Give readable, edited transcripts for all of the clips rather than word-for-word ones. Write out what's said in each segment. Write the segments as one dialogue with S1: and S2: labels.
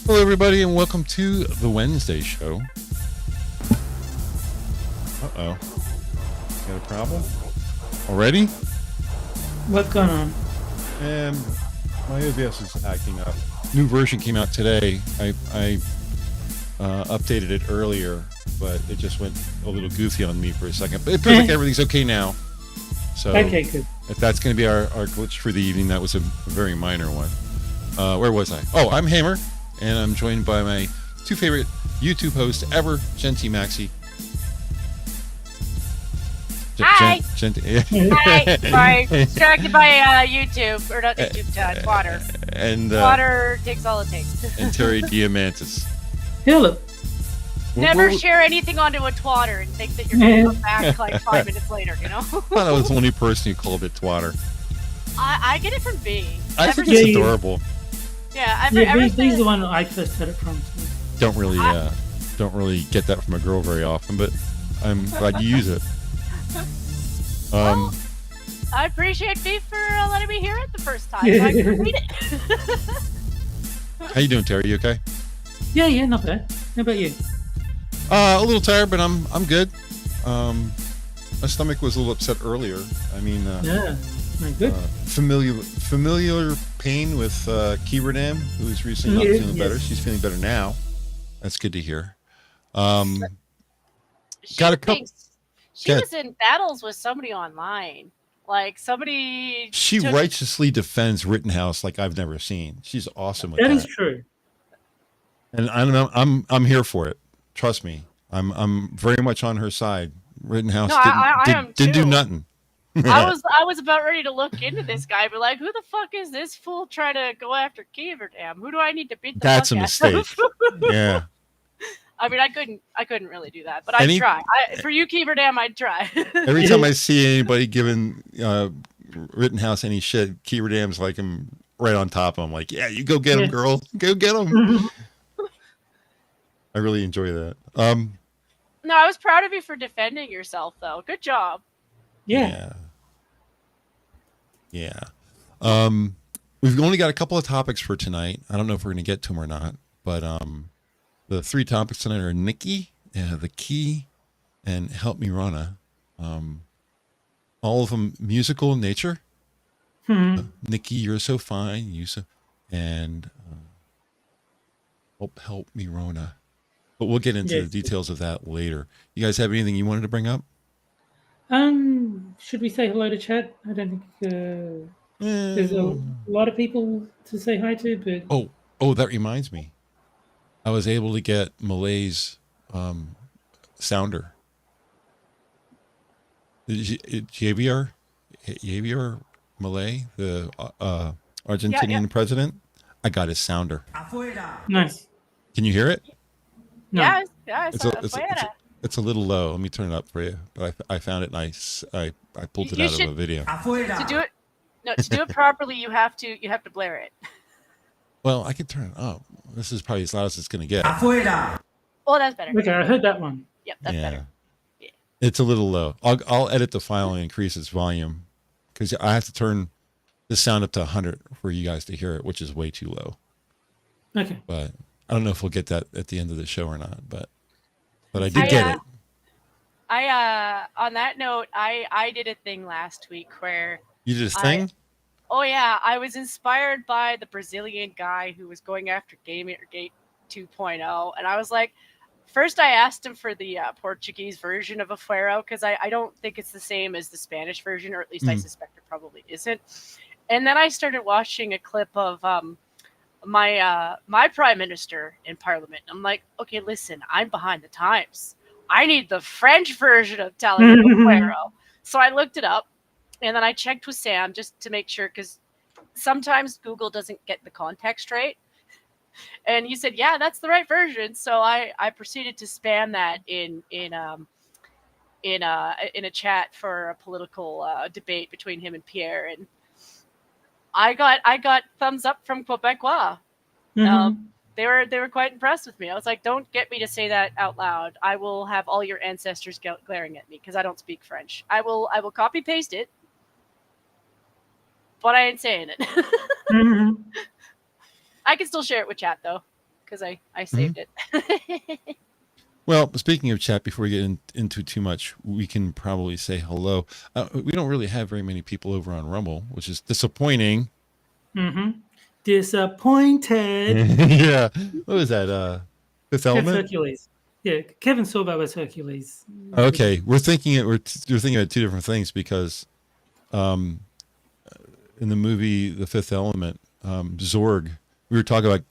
S1: Hello, everybody, and welcome to the Wednesday show. Uh-oh. Got a problem? Already?
S2: What's going on?
S1: And my OBS is acting up. New version came out today. I updated it earlier, but it just went a little goofy on me for a second. But it feels like everything's okay now. So
S2: okay, good.
S1: If that's going to be our glitch for the evening, that was a very minor one. Where was I? Oh, I'm Hammer, and I'm joined by my two favorite YouTube hosts ever, Genti Maxi.
S3: Hi.
S1: Hi.
S3: Sorry, distracted by YouTube, or not YouTube, Twitter.
S1: And
S3: Twitter takes all it takes.
S1: And Terry Diamantis.
S2: Hello.
S3: Never share anything onto a twatter and think that you're going to come back like 5 minutes later, you know?
S1: I thought I was the only person who called it twatter.
S3: I get it from B.
S1: I think it's adorable.
S3: Yeah,
S2: B's the one I first heard it from. So.
S1: Don't really get that from a girl very often, but I'm glad you use it.
S3: Well, I appreciate B for letting me hear it the first time. So I can read it.
S1: How you doing, Terry? You okay?
S2: Yeah, not bad. How about you?
S1: A little tired, but I'm good. My stomach was a little upset earlier. I mean,
S2: yeah, not good.
S1: Familiar pain with Kefki, who's recently not feeling better. She's feeling better now. That's good to hear. Got a couple.
S3: She was in battles with somebody online. Like somebody.
S1: She righteously defends Rittenhouse like I've never seen. She's awesome with that.
S2: That is true.
S1: And I'm here for it. Trust me. I'm very much on her side. Rittenhouse didn't do nothing.
S3: I was about ready to look into this guy, but like, who the fuck is this fool trying to go after Kefki? Who do I need to beat the
S1: That's
S3: fuck
S1: a mistake. Yeah.
S3: I mean, I couldn't really do that, but I'd try. For you, Kefki, I'd try.
S1: Every time I see anybody giving Rittenhouse any shit, Kefki's like him right on top of him. Like, yeah, you go get him, girl. Go get him. I really enjoy that.
S3: No, I was proud of you for defending yourself, though. Good job.
S2: Yeah.
S1: We've only got a couple of topics for tonight. I don't know if we're going to get to them or not, but the three topics tonight are Nicky, the Key, and Help Me Ronna. All of them musical in nature. Nicky, you're so fine. And Help Me Ronna. But we'll get into the details of that later. You guys have anything you wanted to bring up?
S2: Should we say hello to chat? I don't think there's a lot of people to say hi to, but
S1: oh, that reminds me. I was able to get Malay's sounder. Javier Malay, the Argentinian president. I got his sounder.
S2: Nice.
S1: Can you hear it?
S2: No.
S3: Yeah.
S1: It's a little low. Let me turn it up for you. But I found it nice. I pulled it out of a video.
S3: To do it properly, you have to blare it.
S1: Well, I can turn it up. This is probably as loud as it's going to get.
S3: Oh, that's better.
S2: Okay, I heard that one.
S3: Yep, that's better. Yeah.
S1: It's a little low. I'll edit the file and increase its volume because I have to turn the sound up to 100 for you guys to hear it, which is way too low.
S2: Okay.
S1: But I don't know if we'll get that at the end of the show or not. But I did get it.
S3: On that note, I did a thing last week where
S1: you did a thing.
S3: Oh yeah, I was inspired by the Brazilian guy who was going after Gamergate 2.0, and I was like, first I asked him for the Portuguese version of Afuero because I don't think it's the same as the Spanish version, or at least I suspect it probably isn't. And then I started watching a clip of my prime minister in Parliament. I'm like, okay, listen, I'm behind the times. I need the French version of telling Afuero. So I looked it up. And then I checked with Sam just to make sure, because sometimes Google doesn't get the context right. And he said, yeah, that's the right version. So I proceeded to spam that in a chat for a political debate between him and Pierre. And I got thumbs up from Quebecois. They were quite impressed with me. I was like, don't get me to say that out loud. I will have all your ancestors glaring at me because I don't speak French. I will copy paste it. But I ain't saying it. I can still share it with chat, though. because I saved it.
S1: Well, speaking of chat, before we get into too much, we can probably say hello. We don't really have very many people over on Rumble, which is disappointing.
S2: Disappointed.
S1: Yeah. What was that? Fifth Element?
S2: Hercules. Yeah, Kevin Sorbo was Hercules.
S1: Okay, we're thinking about two different things because, in the movie The Fifth Element, Zorg, we were talking about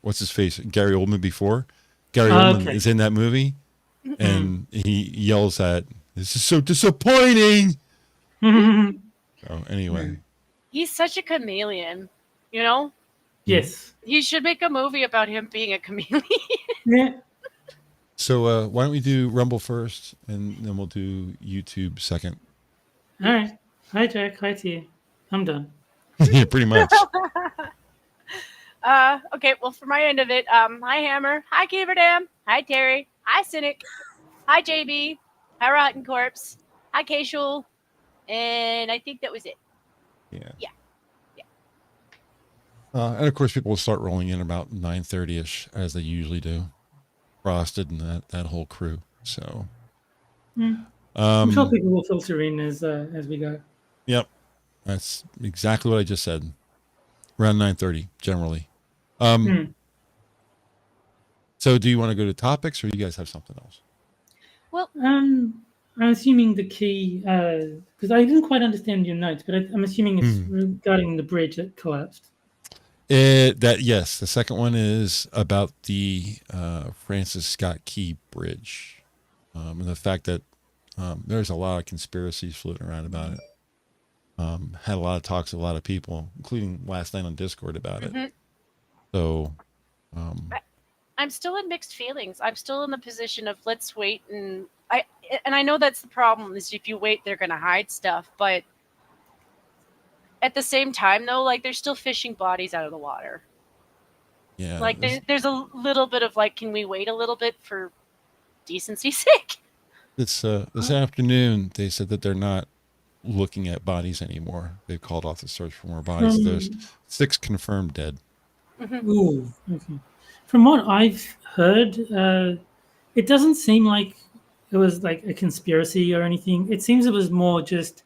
S1: what's his face, Gary Oldman before. Gary Oldman is in that movie, and he yells at, "This is so disappointing." So anyway,
S3: he's such a chameleon, you know.
S2: Yes.
S3: He should make a movie about him being a chameleon.
S2: Yeah.
S1: So why don't we do Rumble first, and then we'll do YouTube second.
S2: All right. Hi, Jack. Hi, Tia. I'm done.
S1: Yeah, pretty much.
S3: Okay, well, for my end of it, hi Hammer, hi Keeverdam, hi Terry, hi Cynic, hi JB, hi Rotten Corpse, hi Casual, and I think that was it.
S1: Yeah.
S3: Yeah.
S1: And of course, people will start rolling in about 9:30ish, as they usually do. Frosted and that whole crew. So,
S2: I'm sure people will filter in as we go.
S1: Yep, that's exactly what I just said. Around 9:30, generally. So do you want to go to topics, or you guys have something else?
S3: Well,
S2: I'm assuming the key, because I didn't quite understand your notes, but I'm assuming it's regarding the bridge that collapsed.
S1: Yes, the second one is about the Francis Scott Key Bridge, and the fact that there's a lot of conspiracies floating around about it. Had a lot of talks with a lot of people, including last night on Discord about it. So,
S3: I'm still in mixed feelings. I'm still in the position of let's wait, and I know that's the problem is if you wait, they're going to hide stuff. But at the same time, though, like they're still fishing bodies out of the water.
S1: Yeah,
S3: like there's a little bit of like, can we wait a little bit for decency's sake?
S1: This afternoon, they said that they're not looking at bodies anymore. They've called off the search for more bodies. There's 6 confirmed dead.
S2: Ooh, okay. From what I've heard, it doesn't seem like it was like a conspiracy or anything. It seems it was more just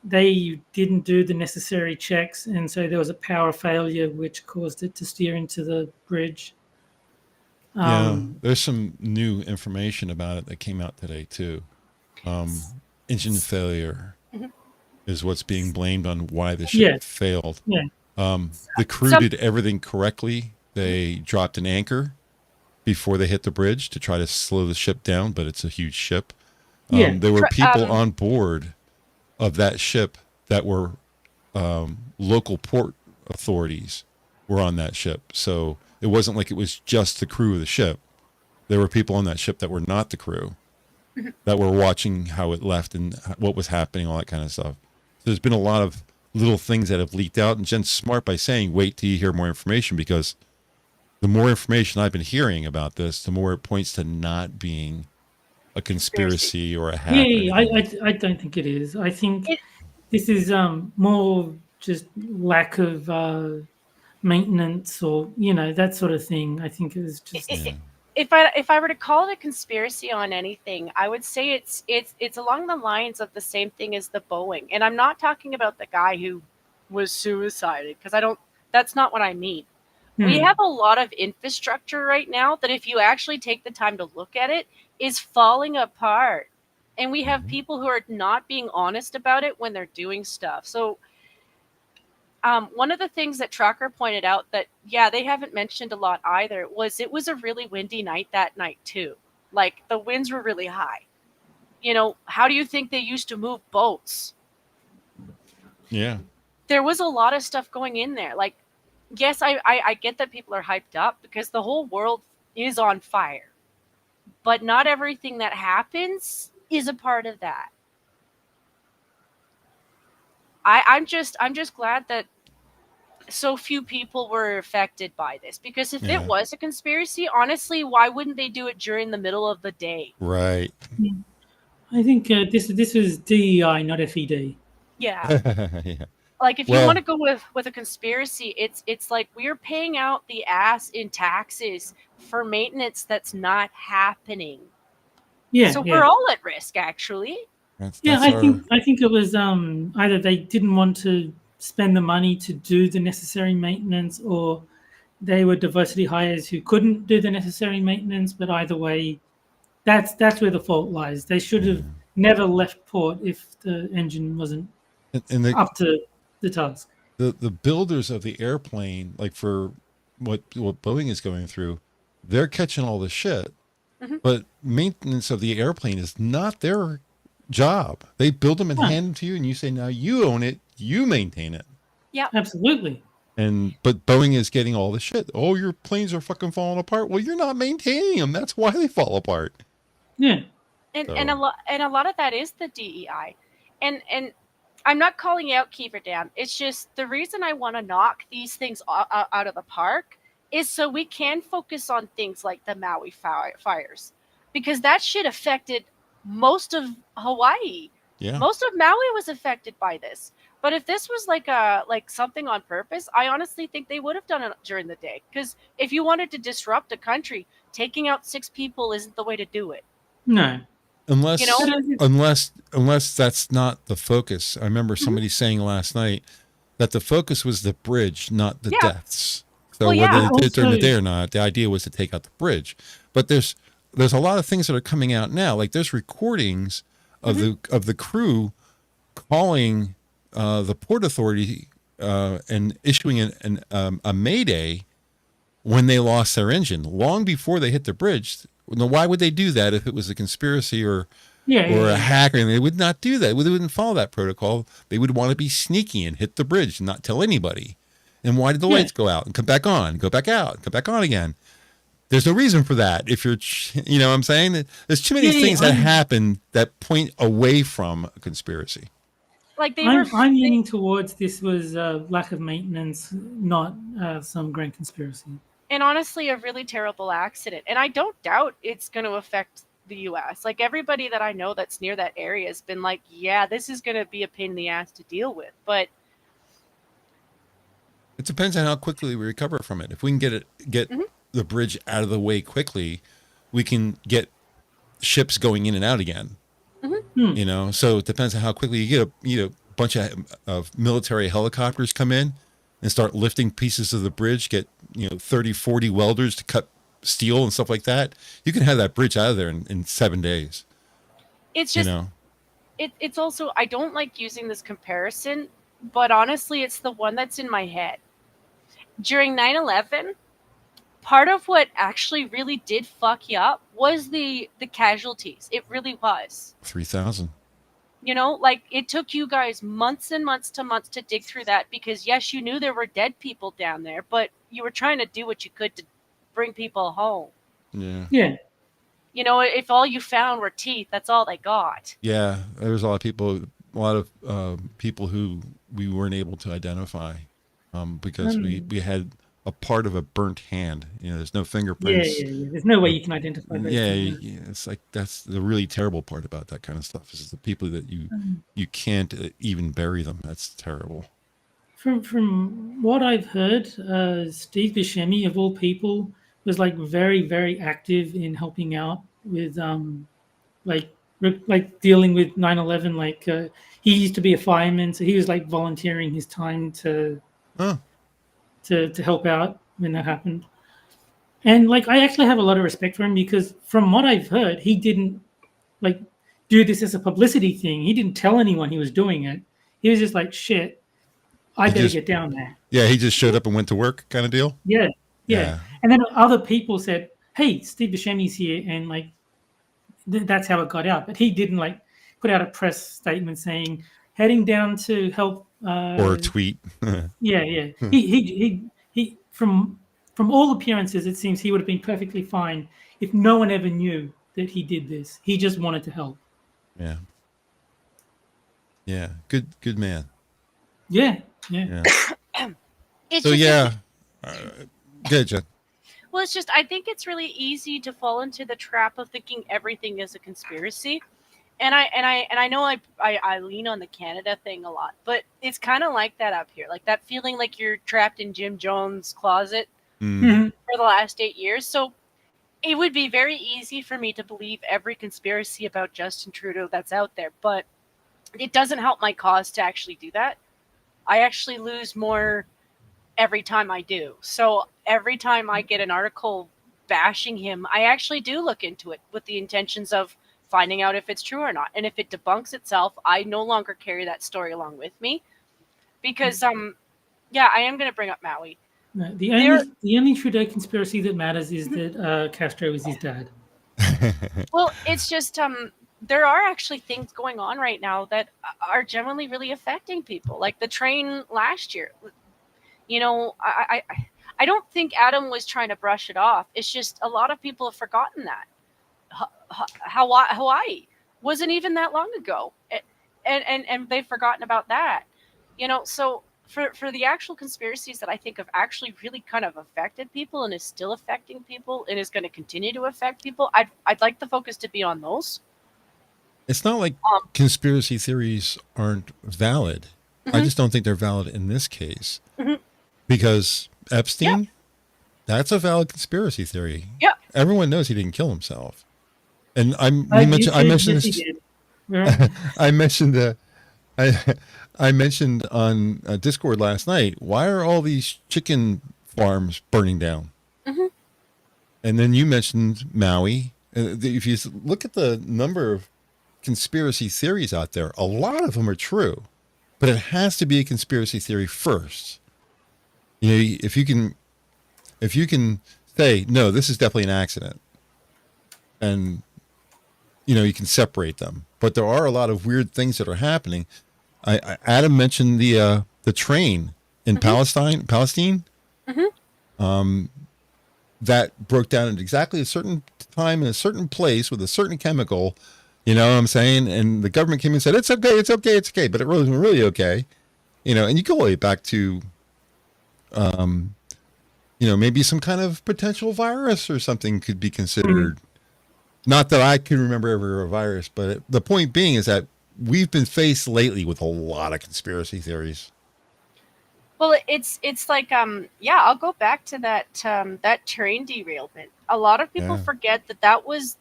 S2: they didn't do the necessary checks, and so there was a power failure which caused it to steer into the bridge.
S1: Yeah, there's some new information about it that came out today too. Engine failure is what's being blamed on why the ship failed.
S2: Yeah.
S1: The crew did everything correctly. They dropped an anchor before they hit the bridge to try to slow the ship down, but it's a huge ship. There were people on board of that ship that were local port authorities were on that ship. So it wasn't like it was just the crew of the ship. There were people on that ship that were not the crew that were watching how it left and what was happening, all that kind of stuff. So there's been a lot of little things that have leaked out, and Jen's smart by saying, wait till you hear more information, because the more information I've been hearing about this, the more it points to not being a conspiracy or a hack.
S2: Yeah, I don't think it is. I think this is more just lack of maintenance or, that sort of thing. I think it was just...
S3: If I were to call it a conspiracy on anything, I would say it's along the lines of the same thing as the Boeing. And I'm not talking about the guy who was suicided, because that's not what I mean. We have a lot of infrastructure right now that if you actually take the time to look at it, is falling apart. And we have people who are not being honest about it when they're doing stuff. So one of the things that Trucker pointed out that, they haven't mentioned a lot either, was it was a really windy night that night too. Like the winds were really high. How do you think they used to move boats?
S1: Yeah.
S3: There was a lot of stuff going in there. Like, yes, I get that people are hyped up because the whole world is on fire. But not everything that happens is a part of that. I'm just glad that so few people were affected by this, because if it was a conspiracy, honestly, why wouldn't they do it during the middle of the day?
S1: Right.
S2: I think this was DEI, not FED.
S3: Yeah.
S1: Yeah.
S3: Like if you
S1: Well-
S3: want to go with a conspiracy, it's like we're paying out the ass in taxes for maintenance that's not happening.
S2: Yeah,
S3: So
S2: yeah.
S3: we're all at risk, actually.
S1: That's
S2: I
S1: our-
S2: think it was either they didn't want to spend the money to do the necessary maintenance, or they were diversity hires who couldn't do the necessary maintenance. But either way, that's where the fault lies. They should have never left port if the engine wasn't
S1: and the,
S2: up to the task.
S1: the builders of the airplane, like for what Boeing is going through, they're catching all the shit.
S3: Mhm.
S1: But maintenance of the airplane is not their job. They build them and
S2: Right.
S1: hand them to you, and you say, now you own it, you maintain it.
S2: Absolutely.
S1: But Boeing is getting all the shit. Oh, your planes are fucking falling apart. Well, you're not maintaining them. That's why they fall apart.
S2: Yeah.
S3: And
S1: So-
S3: and a lot of that is the DEI. And I'm not calling out Kiefer Dam. It's just the reason I want to knock these things out of the park is so we can focus on things like the Maui fires, because that shit affected most of Hawaii.
S1: Yeah.
S3: Most of Maui was affected by this. But if this was like something on purpose, I honestly think they would have done it during the day. Because if you wanted to disrupt a country, taking out 6 people isn't the way to do it.
S2: No.
S1: Unless,
S3: You know?
S1: unless that's not the focus. I remember somebody saying last night that the focus was the bridge, not the
S3: Yeah.
S1: deaths. So
S3: Well, yeah.
S1: whether they did it during the
S2: Also-
S1: day or not, the idea was to take out the bridge. But there's a lot of things that are coming out now. Like there's recordings of the crew calling the Port Authority and issuing a mayday when they lost their engine, long before they hit the bridge. Now, why would they do that if it was a conspiracy or a hack? And they would not do that. They wouldn't follow that protocol. They would want to be sneaky and hit the bridge and not tell anybody. And why did the lights go out and come back on, go back out, come back on again? There's no reason for that. If you're, you know what I'm saying? There's too many things that happen that point away from a conspiracy.
S3: Like
S2: I'm leaning towards this was lack of maintenance, not some grand conspiracy.
S3: and honestly a really terrible accident. And I don't doubt it's going to affect the US. Like everybody that I know that's near that area has been like, yeah, this is going to be a pain in the ass to deal with. But
S1: It depends on how quickly we recover from it. If we can get the bridge out of the way quickly, we can get ships going in and out again. You know, so it depends on how quickly you get a bunch of military helicopters come in and start lifting pieces of the bridge, get 30, 40 welders to cut steel and stuff like that. You can have that bridge out of there in 7 days.
S3: it's just it's also, I don't like using this comparison, but honestly it's the one that's in my head. During 9/11, part of what actually really did fuck you up was the casualties. It really was.
S1: 3,000.
S3: Like it took you guys months and months to dig through that, because yes, you knew there were dead people down there, but you were trying to do what you could to bring people home.
S2: Yeah.
S3: If all you found were teeth, that's all they got.
S1: Yeah, there was a lot of people who we weren't able to identify because we had a part of a burnt hand. There's no fingerprints.
S2: Yeah. There's no way you can identify those.
S1: Yeah, it's like that's the really terrible part about that kind of stuff is the people that you can't even bury them. That's terrible.
S2: From what I've heard, Steve Buscemi, of all people, was like very, very active in helping out with like dealing with 9/11. Like he used to be a fireman, so he was like volunteering his time to help out when that happened. And like I actually have a lot of respect for him, because from what I've heard, he didn't like do this as a publicity thing. He didn't tell anyone he was doing it. He was just like, shit, I better get down there.
S1: Yeah, he just showed up and went to work kind of deal.
S2: Yeah.
S1: Yeah.
S2: And then other people said, hey, Steve Buscemi's here, and like that's how it got out. But he didn't like put out a press statement saying heading down to help
S1: Or a tweet.
S2: Yeah. He from all appearances, it seems he would have been perfectly fine if no one ever knew that he did this. He just wanted to help.
S1: Yeah. Yeah. Good man.
S2: Yeah.
S3: It's
S1: So
S3: just-
S1: yeah. Good, Jen.
S3: Well, I think it's really easy to fall into the trap of thinking everything is a conspiracy. And I know I lean on the Canada thing a lot, but it's kind of like that up here, like that feeling like you're trapped in Jim Jones' closet
S2: Mhm.
S3: for the last 8 years. So it would be very easy for me to believe every conspiracy about Justin Trudeau that's out there, but it doesn't help my cause to actually do that. I actually lose more every time I do. So every time I get an article bashing him, I actually do look into it with the intentions of finding out if it's true or not. And if it debunks itself, I no longer carry that story along with me because yeah, I am going to bring up Maui.
S2: No,
S3: There,
S2: the only Trudeau conspiracy that matters is that Castro is his dad.
S3: well, it's just there are actually things going on right now that are generally really affecting people, like the train last year. You know, I don't think Adam was trying to brush it off. It's just a lot of people have forgotten that. Hawaii wasn't even that long ago, and they've forgotten about that. You know, so for the actual conspiracies that I think have actually really kind of affected people and is still affecting people and is going to continue to affect people, I'd like the focus to be on those.
S1: It's not like conspiracy theories aren't valid. I just don't think they're valid in this case. Because Epstein, that's a valid conspiracy theory.
S3: Yeah.
S1: Everyone knows he didn't kill himself. And I mentioned on Discord last night, why are all these chicken farms burning down? And then you mentioned Maui. If you look at the number of conspiracy theories out there, a lot of them are true, but it has to be a conspiracy theory first. You know, if you can say, no, this is definitely an accident, and you know, you can separate them. But there are a lot of weird things that are happening. Adam mentioned the train in Palestine, that broke down at exactly a certain time in a certain place with a certain chemical. You know what I'm saying? And the government came and said, it's okay, it's okay, it's okay. But it wasn't really okay. You know, and you go all the way back to, you know, maybe some kind of potential virus or something could be considered. Not that I can remember ever a virus, but the point being is that we've been faced lately with a lot of conspiracy theories.
S3: Well, it's like yeah, I'll go back to that that train derailment. A lot of people forget that was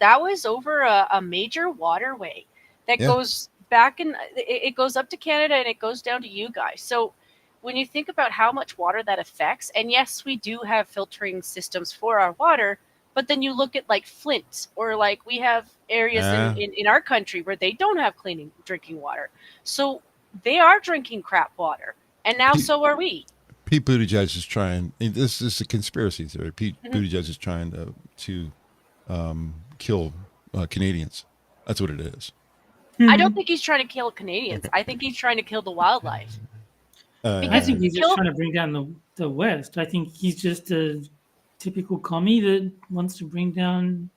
S3: over a major waterway that goes back and it goes up to Canada and it goes down to you guys. So when you think about how much water that affects, and yes, we do have filtering systems for our water, but then you look at like Flint, or like we have areas in our country where they don't have clean drinking water. So they are drinking crap water. And now so are we.
S1: Pete Buttigieg is trying, this is a conspiracy theory. Pete Buttigieg is trying to kill Canadians. That's what it is.
S3: I don't think he's trying to kill Canadians. I think he's trying to kill the wildlife.
S2: I think he's just trying to bring down the West. I think he's just a typical commie that wants to bring down.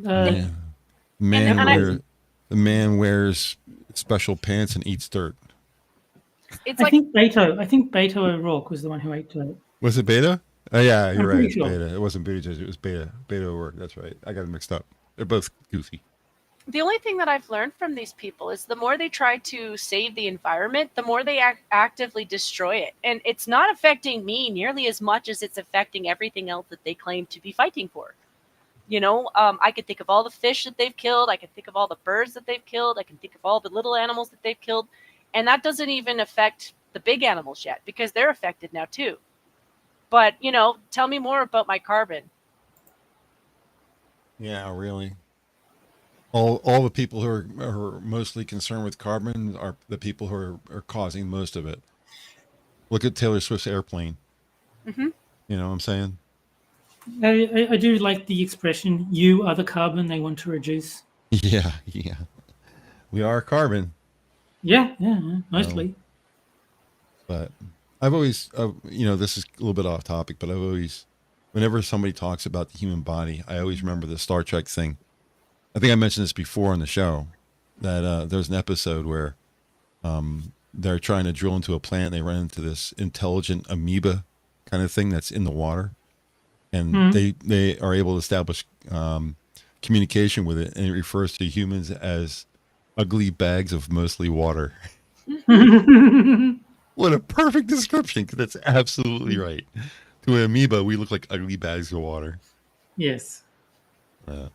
S2: The
S1: man wears special pants and eats dirt.
S2: I think Beto O'Rourke was the one who ate dirt.
S1: Was it Beta? Oh yeah, you're right.
S2: Sure.
S1: Beta. It wasn't Buttigieg. It was Beta. Beta O'Rourke. That's right. I got it mixed up. They're both goofy.
S3: The only thing that I've learned from these people is the more they try to save the environment, the more they actively destroy it. And it's not affecting me nearly as much as it's affecting everything else that they claim to be fighting for. You know, I can think of all the fish that they've killed. I can think of all the birds that they've killed. I can think of all the little animals that they've killed. And that doesn't even affect the big animals yet, because they're affected now too. But, you know, tell me more about my carbon.
S1: Yeah, really. All the people who are mostly concerned with carbon are the people who are causing most of it. Look at Taylor Swift's airplane. You know what I'm saying?
S2: I do like the expression, you are the carbon they want to reduce.
S1: Yeah. We are carbon.
S2: Yeah, mostly.
S1: But I've always, you know, this is a little bit off topic, but I've always, whenever somebody talks about the human body, I always remember the Star Trek thing. I think I mentioned this before on the show, that there's an episode where they're trying to drill into a plant. They run into this intelligent amoeba kind of thing that's in the water. And they are able to establish communication with it. And it refers to humans as ugly bags of mostly water.
S2: Yes.
S1: What a perfect description, because that's absolutely right. To an amoeba, we look like ugly bags of water.
S3: Well,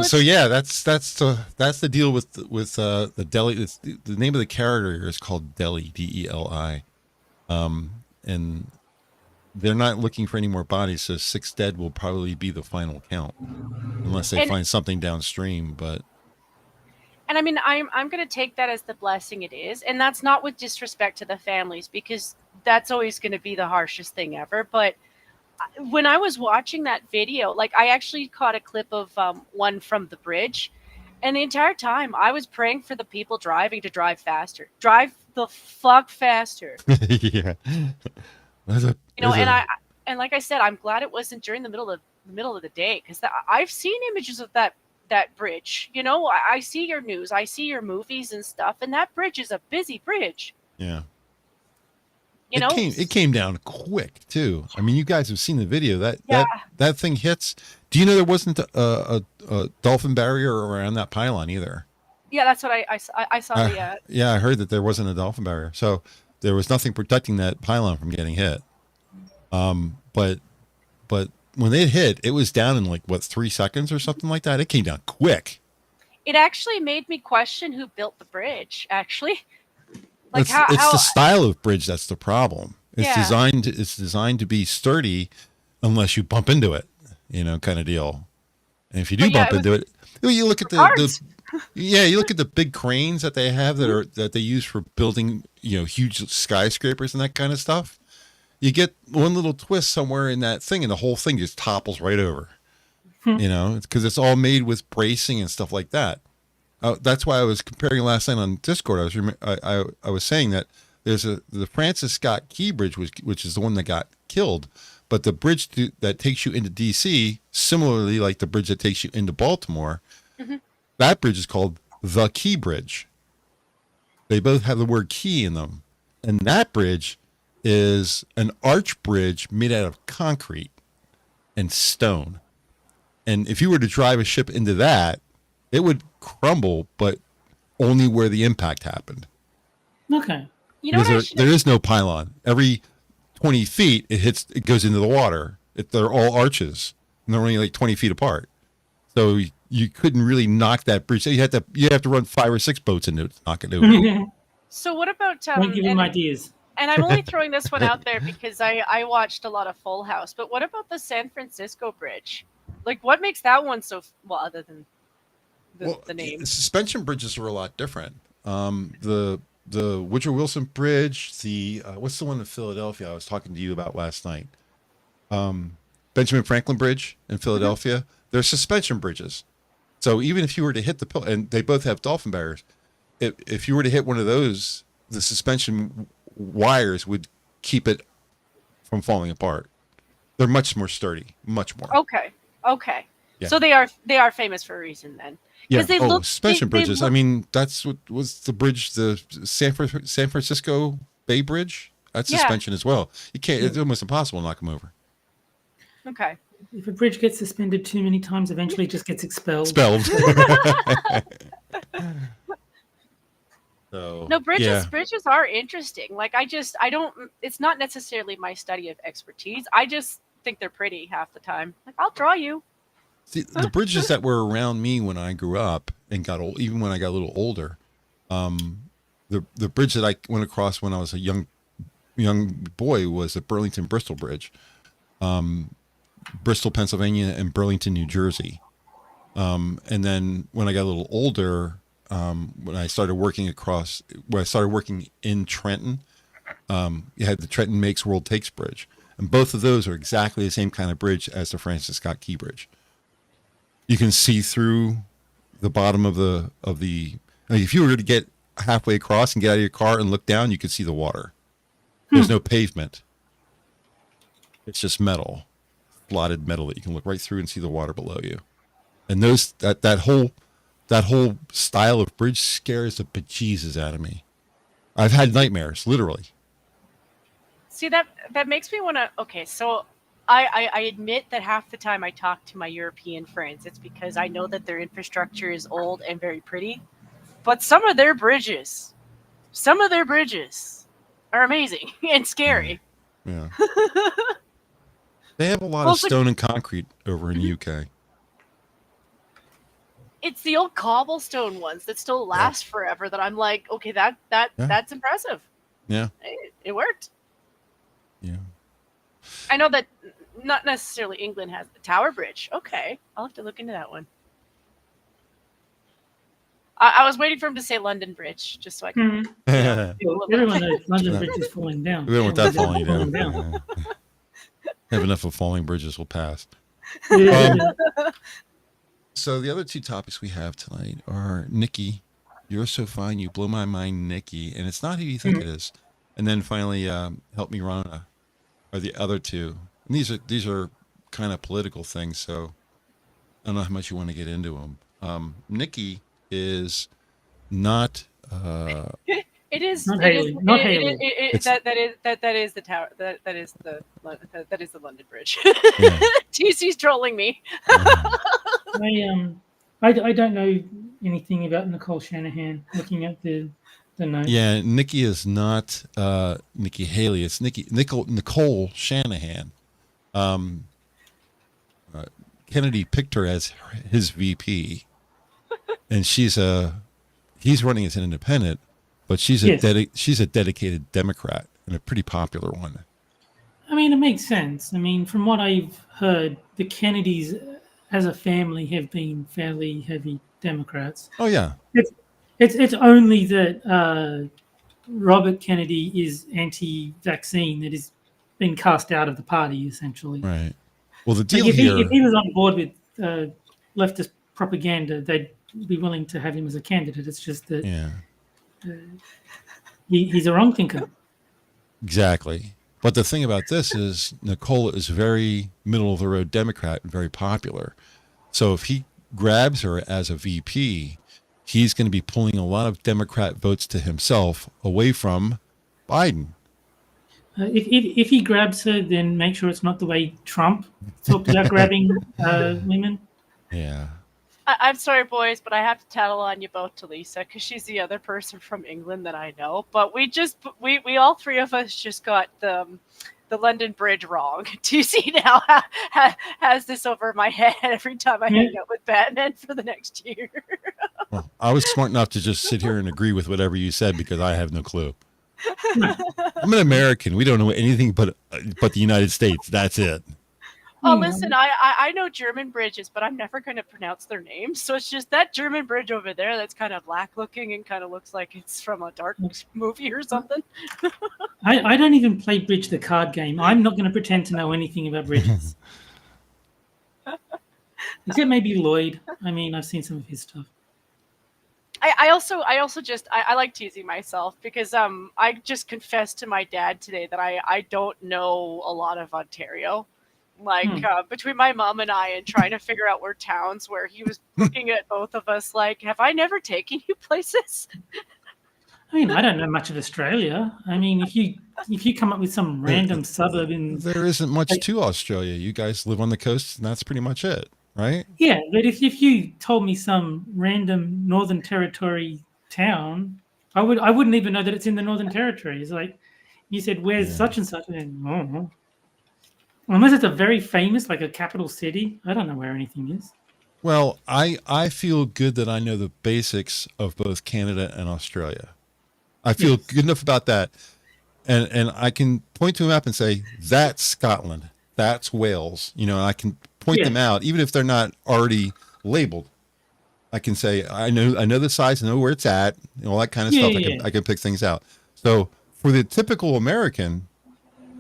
S1: So yeah, that's the deal with the deli. The name of the carrier is called Deli, DELI, and they're not looking for any more bodies. So 6 dead will probably be the final count, unless they
S3: and
S1: find something downstream. But
S3: I mean, I'm going to take that as the blessing it is, and that's not with disrespect to the families, because that's always going to be the harshest thing ever. But when I was watching that video, like, I actually caught a clip of one from the bridge, and the entire time I was praying for the people driving to drive faster, drive the fuck faster.
S1: yeah, there's a,
S3: You know,
S1: there's
S3: and
S1: a,
S3: and like I said, I'm glad it wasn't during the middle of the day, because I've seen images of that bridge. You know, I see your news, I see your movies and stuff, and that bridge is a busy bridge.
S1: yeah.
S3: You know,
S1: It came down quick too. I mean, you guys have seen the video.
S3: yeah,
S1: That thing hits. Do you know there wasn't a dolphin barrier around that pylon either?
S3: yeah. That's what I saw.
S1: Yeah, I heard that there wasn't a dolphin barrier, so there was nothing protecting that pylon from getting hit. But when it hit, it was down in like what 3 seconds or something like that. It came down quick.
S3: It actually made me question who built the bridge. Actually, like
S1: It's
S3: how
S1: the style of bridge that's the problem. It's
S3: Yeah.
S1: designed to be sturdy unless you bump into it, kind of deal. And if you do
S3: But yeah,
S1: bump
S3: it was
S1: into it, you look at
S3: cars.
S1: you look at the big cranes that they have that they use for building, huge skyscrapers and that kind of stuff. You get one little twist somewhere in that thing and the whole thing just topples right over. It's because it's all made with bracing and stuff like that. That's why I was comparing last night on Discord. I was saying that there's the Francis Scott Key Bridge, which is the one that got killed, but the bridge that takes you into DC, similarly like the bridge that takes you into Baltimore,
S3: Mhm.
S1: that bridge is called the Key Bridge. They both have the word key in them, and that bridge is an arch bridge made out of concrete and stone. And if you were to drive a ship into that, it would crumble, but only where the impact happened.
S2: Okay.
S3: You know what I
S1: Because
S3: should
S1: there is no pylon. Every 20 feet, it goes into the water. They're all arches, and they're only like 20 feet apart. So you couldn't really knock that bridge. You have to run 5 or 6 boats into it to knock it over.
S3: So what about
S2: Don't give him ideas.
S3: and I'm only throwing this one out there because I watched a lot of Full House. But what about the San Francisco Bridge? Like, what makes that one so well, other than the name?
S1: Suspension bridges are a lot different. The Woodrow Wilson Bridge, the what's the one in Philadelphia I was talking to you about last night? Benjamin Franklin Bridge in Philadelphia. They're suspension bridges. So even if you were to hit the pillar, and they both have dolphin barriers, if you were to hit one of those, the suspension wires would keep it from falling apart. They're much more sturdy, much more.
S3: Okay.
S1: Yeah.
S3: So they are famous for a reason then.
S1: Yeah.
S3: They look
S1: suspension
S3: they
S1: bridges.
S3: look-
S1: I mean, that's what was the bridge, the San Francisco Bay Bridge. That's
S3: Yeah.
S1: suspension as well. You can't. It's almost impossible to knock them over.
S3: Okay.
S2: If a bridge gets suspended too many times, eventually it just gets expelled.
S1: Spelled. So
S3: No, bridges
S1: yeah.
S3: bridges are interesting. Like, I don't, it's not necessarily my study of expertise. I just think they're pretty half the time. Like, I'll draw you.
S1: See, the bridges that were around me when I grew up and got old, even when I got a little older, the bridge that I went across when I was a young boy was the Burlington Bristol Bridge, Bristol, Pennsylvania, and Burlington, New Jersey. And then when I got a little older, when I started working in Trenton, you had the Trenton Makes World Takes Bridge, and both of those are exactly the same kind of bridge as the Francis Scott Key Bridge. You can see through the bottom of the. If you were to get halfway across and get out of your car and look down, you could see the water. There's no pavement. It's just metal, blotted metal that you can look right through and see the water below you. And that whole style of bridge scares the bejesus out of me. I've had nightmares, literally.
S3: See, that makes me want to. Okay, so I admit that half the time I talk to my European friends, it's because I know that their infrastructure is old and very pretty. But some of their bridges are amazing and scary.
S1: Yeah. They have a lot of stone and concrete over in the UK.
S3: It's the old cobblestone ones that still last forever that I'm like, okay, that's impressive.
S1: Yeah.
S3: It worked.
S1: Yeah.
S3: I know that not necessarily England has the Tower Bridge. Okay, I'll have to look into that one. I was waiting for him to say London Bridge, just so I can.
S2: Everyone knows London Bridge is falling down.
S1: We don't want that falling down. Have enough of falling bridges will pass. So the other two topics we have tonight are Nicky, you're so fine, you blow my mind, Nicky, and it's not who you think it is. And then finally, help me, Ronna, are the other two. And these are kind of political things, so I don't know how much you want to get into them. Nicky is not.
S3: It is
S2: not
S3: it
S2: Haley.
S3: is,
S2: Not
S3: it-
S2: Haley.
S3: that is the tower. That is the London Bridge.
S1: Yeah.
S3: TC's trolling me.
S2: I don't know anything about Nicole Shanahan. Looking at the notes.
S1: Yeah, Nicky is not Nikki Haley. It's Nicole Shanahan. Kennedy picked her as his VP, and he's running as an independent, but she's a dedicated Democrat and a pretty popular one.
S2: I mean, it makes sense. I mean, from what I've heard, the Kennedys as a family have been fairly heavy Democrats.
S1: Oh yeah.
S2: It's only that Robert Kennedy is anti-vaccine that has been cast out of the party, essentially.
S1: Right. Well, the deal
S2: if
S1: here.
S2: If he was on board with leftist propaganda, they'd be willing to have him as a candidate. It's just that he's a wrong thinker.
S1: Exactly. But the thing about this is Nicole is very middle-of-the-road Democrat and very popular. So if he grabs her as a VP, he's going to be pulling a lot of Democrat votes to himself away from Biden.
S2: If he grabs her, then make sure it's not the way Trump talked about grabbing women.
S1: Yeah.
S3: I'm sorry, boys, but I have to tattle on you both to Lisa because she's the other person from England that I know. But we all three of us just got the London Bridge wrong. TC now has this over my head every time I hang out with Batman for the next year.
S1: Well, I was smart enough to just sit here and agree with whatever you said because I have no clue. I'm an American. We don't know anything but the United States. That's it.
S3: Oh, listen, I know German bridges, but I'm never going to pronounce their names. So it's just that German bridge over there that's kind of black looking and kind of looks like it's from a dark movie or something.
S2: I don't even play Bridge the card game. I'm not going to pretend to know anything about bridges. Except maybe Lloyd. I mean, I've seen some of his stuff.
S3: I also just like teasing myself because I just confessed to my dad today that I don't know a lot of Ontario. Like between my mom and I and trying to figure out where towns where he was looking at both of us like, have I never taken you places?
S2: I mean, I don't know much of Australia. I mean, if you come up with some random suburb in...
S1: There isn't much to Australia. You guys live on the coast and that's pretty much it, right?
S2: Yeah, but if you told me some random Northern Territory town, I wouldn't even know that it's in the Northern Territory. It's like, you said, where's such and such? And, I don't know. Unless it's a very famous, like a capital city, I don't know where anything is.
S1: Well, I feel good that I know the basics of both Canada and Australia. I feel good enough about that. And I can point to a map and say, that's Scotland, that's Wales. You know, I can point them out, even if they're not already labeled. I can say, I know the size, I know where it's at, and all that kind of stuff. I can pick things out. So for the typical American,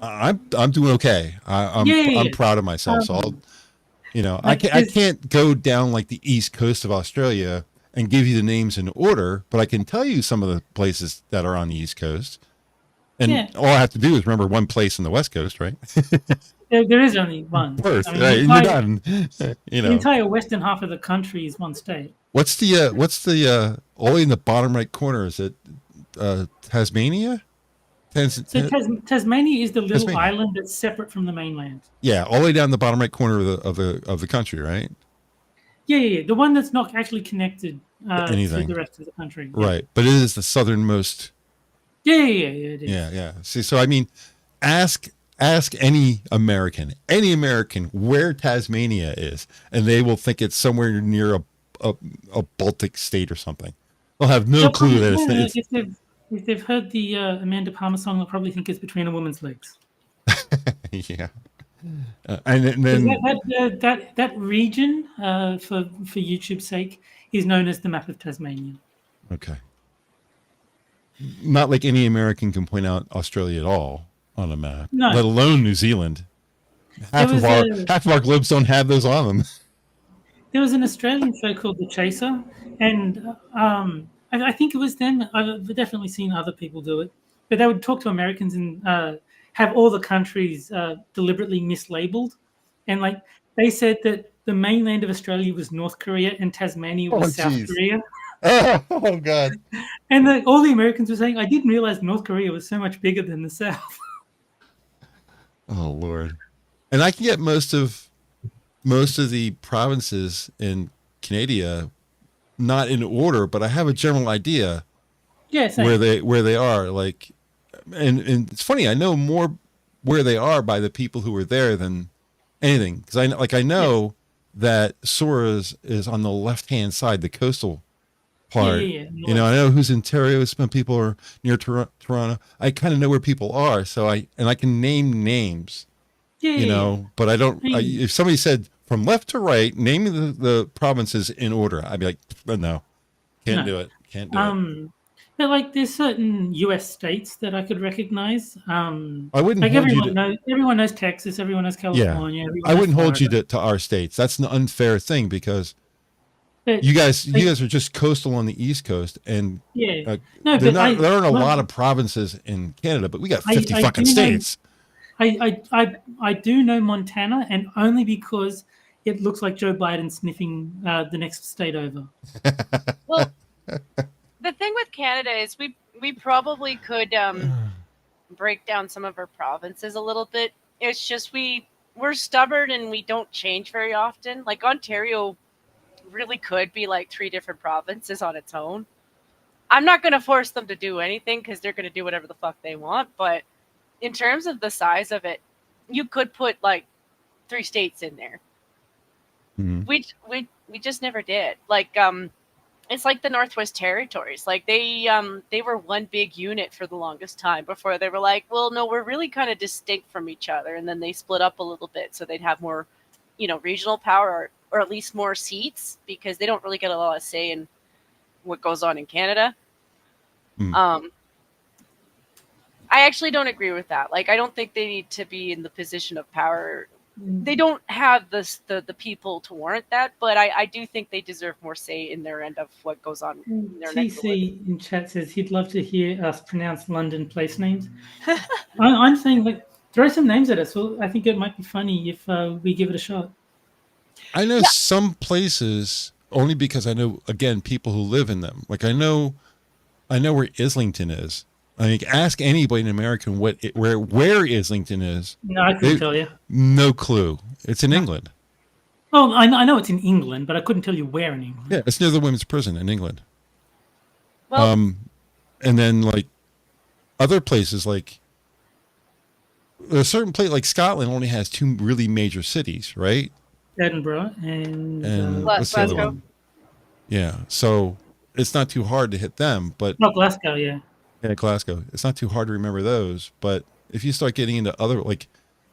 S1: I'm doing okay. I'm proud of myself. So I can't go down like the east coast of Australia and give you the names in order, but I can tell you some of the places that are on the east coast. And all I have to do is remember one place on the west coast, right?
S2: There is only one.
S1: Perth,
S2: I mean,
S1: right? You're done.
S2: The entire western half of the country is one state.
S1: What's the all in the bottom right corner? Is it Tasmania?
S2: So Tasmania is the little
S1: Tasmania.
S2: island that's separate from the mainland.
S1: Yeah, all the way down the bottom right corner of the country, right?
S2: Yeah. The one that's not actually connected to
S1: Anything.
S2: the rest of the country. Yeah.
S1: Right. But it is the southernmost.
S2: Yeah. It is.
S1: Yeah. See, so I mean, ask any American where Tasmania is, and they will think it's somewhere near a Baltic state or something. They'll have no clue that it's
S2: if they've heard the Amanda Palmer song, they'll probably think it's between a woman's legs.
S1: yeah. And then
S2: that region, for YouTube's sake, is known as the map of Tasmania.
S1: Okay. Not like any American can point out Australia at all on a map,
S2: no.
S1: Let alone New Zealand. Half of our globes don't have those on them.
S2: There was an Australian show called The Chaser, and I think it was them. I've definitely seen other people do it, but they would talk to Americans and have all the countries deliberately mislabeled, and like they said that the mainland of Australia was North Korea and Tasmania was South Korea.
S1: Oh God!
S2: And all the Americans were saying, "I didn't realize North Korea was so much bigger than the South."
S1: Oh Lord! And I can get most of the provinces in Canada not in order, but I have a general idea.
S2: Yeah, same.
S1: where they are. Like, and it's funny. I know more where they are by the people who were there than anything, because I know that Sora's is on the left hand side, the coastal part.
S2: Yeah.
S1: You know, I know who's in Ontario. Some people are near Toronto. I kind of know where people are, so I can name names. You know, but I don't. If somebody said from left to right, name the provinces in order, I'd be like, no, can't do it. Can't do it.
S2: But like, there's certain U.S. states that I could recognize.
S1: I wouldn't
S2: like
S1: hold
S2: everyone knows Texas, everyone knows California.
S1: Yeah, I wouldn't hold you to our states. That's an unfair thing, because you guys are just coastal on the East Coast, and there aren't a lot of provinces in Canada, but we got 50 fucking states.
S2: I do know Montana, and only because it looks like Joe Biden sniffing the next state over.
S3: Well, the thing with Canada is we probably could break down some of our provinces a little bit. It's just we're stubborn and we don't change very often. Like Ontario really could be like 3 different provinces on its own. I'm not going to force them to do anything because they're going to do whatever the fuck they want. But in terms of the size of it, you could put like 3 states in there.
S1: Mm-hmm.
S3: We just never did. Like it's like the Northwest Territories. Like they were one big unit for the longest time before they were like, well, no, we're really kind of distinct from each other, and then they split up a little bit so they'd have more, regional power or at least more seats, because they don't really get a lot of say in what goes on in Canada. I actually don't agree with that. Like, I don't think they need to be in the position of power. They don't have the people to warrant that, but I do think they deserve more say in their end of what goes on in their
S2: TC in chat says he'd love to hear us pronounce London place names. I'm saying, like, throw some names at us. Well, I think it might be funny if we give it a shot.
S1: I know some places only because I know, again, people who live in them. Like, I know where Islington is. I mean, ask anybody in America where Islington is.
S2: No, I couldn't tell you.
S1: No clue. It's in England.
S2: Oh, I know it's in England, but I couldn't tell you where in England.
S1: Yeah, it's near the women's prison in England.
S3: Well,
S1: and then like other places, like a certain place like Scotland only has 2 really major cities, right?
S2: Edinburgh and
S1: what's the other one? Yeah, so it's not too hard to hit them, but
S2: not Glasgow, yeah.
S1: Yeah, Glasgow. It's not too hard to remember those, but if you start getting into other, like,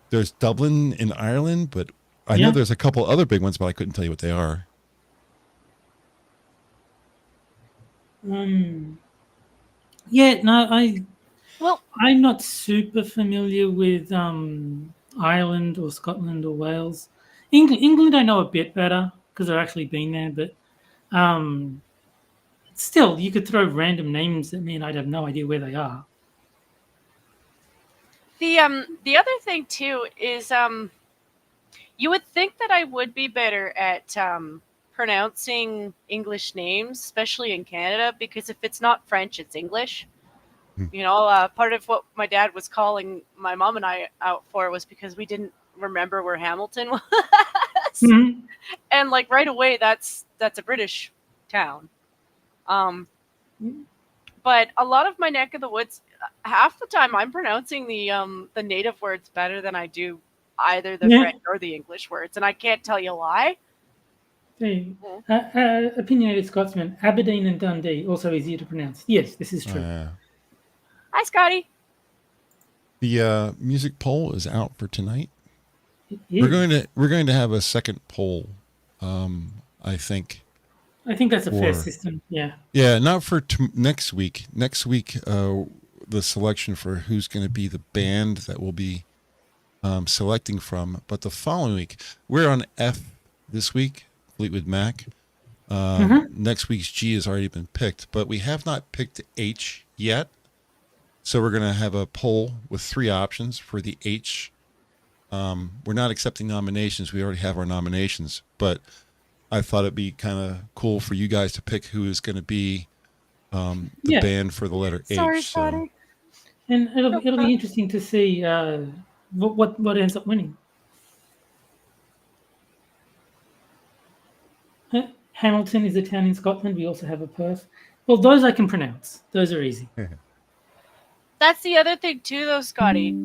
S1: there's Dublin in Ireland, but I know there's a couple other big ones, but I couldn't tell you what they are.
S2: Yeah, no, I'm not super familiar with Ireland or Scotland or Wales. England I know a bit better because I've actually been there, but still, you could throw random names at me and I'd have no idea where they are.
S3: The other thing too is you would think that I would be better at pronouncing English names, especially in Canada, because if it's not French, it's English. You know, part of what my dad was calling my mom and I out for was because we didn't remember where Hamilton was.
S2: Mhm.
S3: And like right away, that's a British town. But a lot of my neck of the woods, half the time I'm pronouncing the native words better than I do either the
S2: Yeah.
S3: French or the English words, and I can't tell you why.
S2: Hey, opinionated Scotsman, Aberdeen and Dundee, also easier to pronounce. Yes, this is true.
S3: Hi, Scotty.
S1: The music poll is out for tonight.
S2: It
S1: We're going to have a second poll. I think
S2: that's a fair system. Yeah.
S1: Yeah, not for next week. Next week, the selection for who's going to be the band that we'll be selecting from. But the following week, we're on F this week, Fleetwood Mac. Next week's G has already been picked, but we have not picked H yet. So we're going to have a poll with 3 options for the H. We're not accepting nominations. We already have our nominations, but I thought it'd be kind of cool for you guys to pick who is going to be the band for the letter H.
S3: Sorry, Scotty.
S2: And it'll be interesting to see what ends up winning. Hamilton is a town in Scotland. We also have a Perth. Well, those I can pronounce. Those are easy.
S3: That's the other thing too, though, Scotty.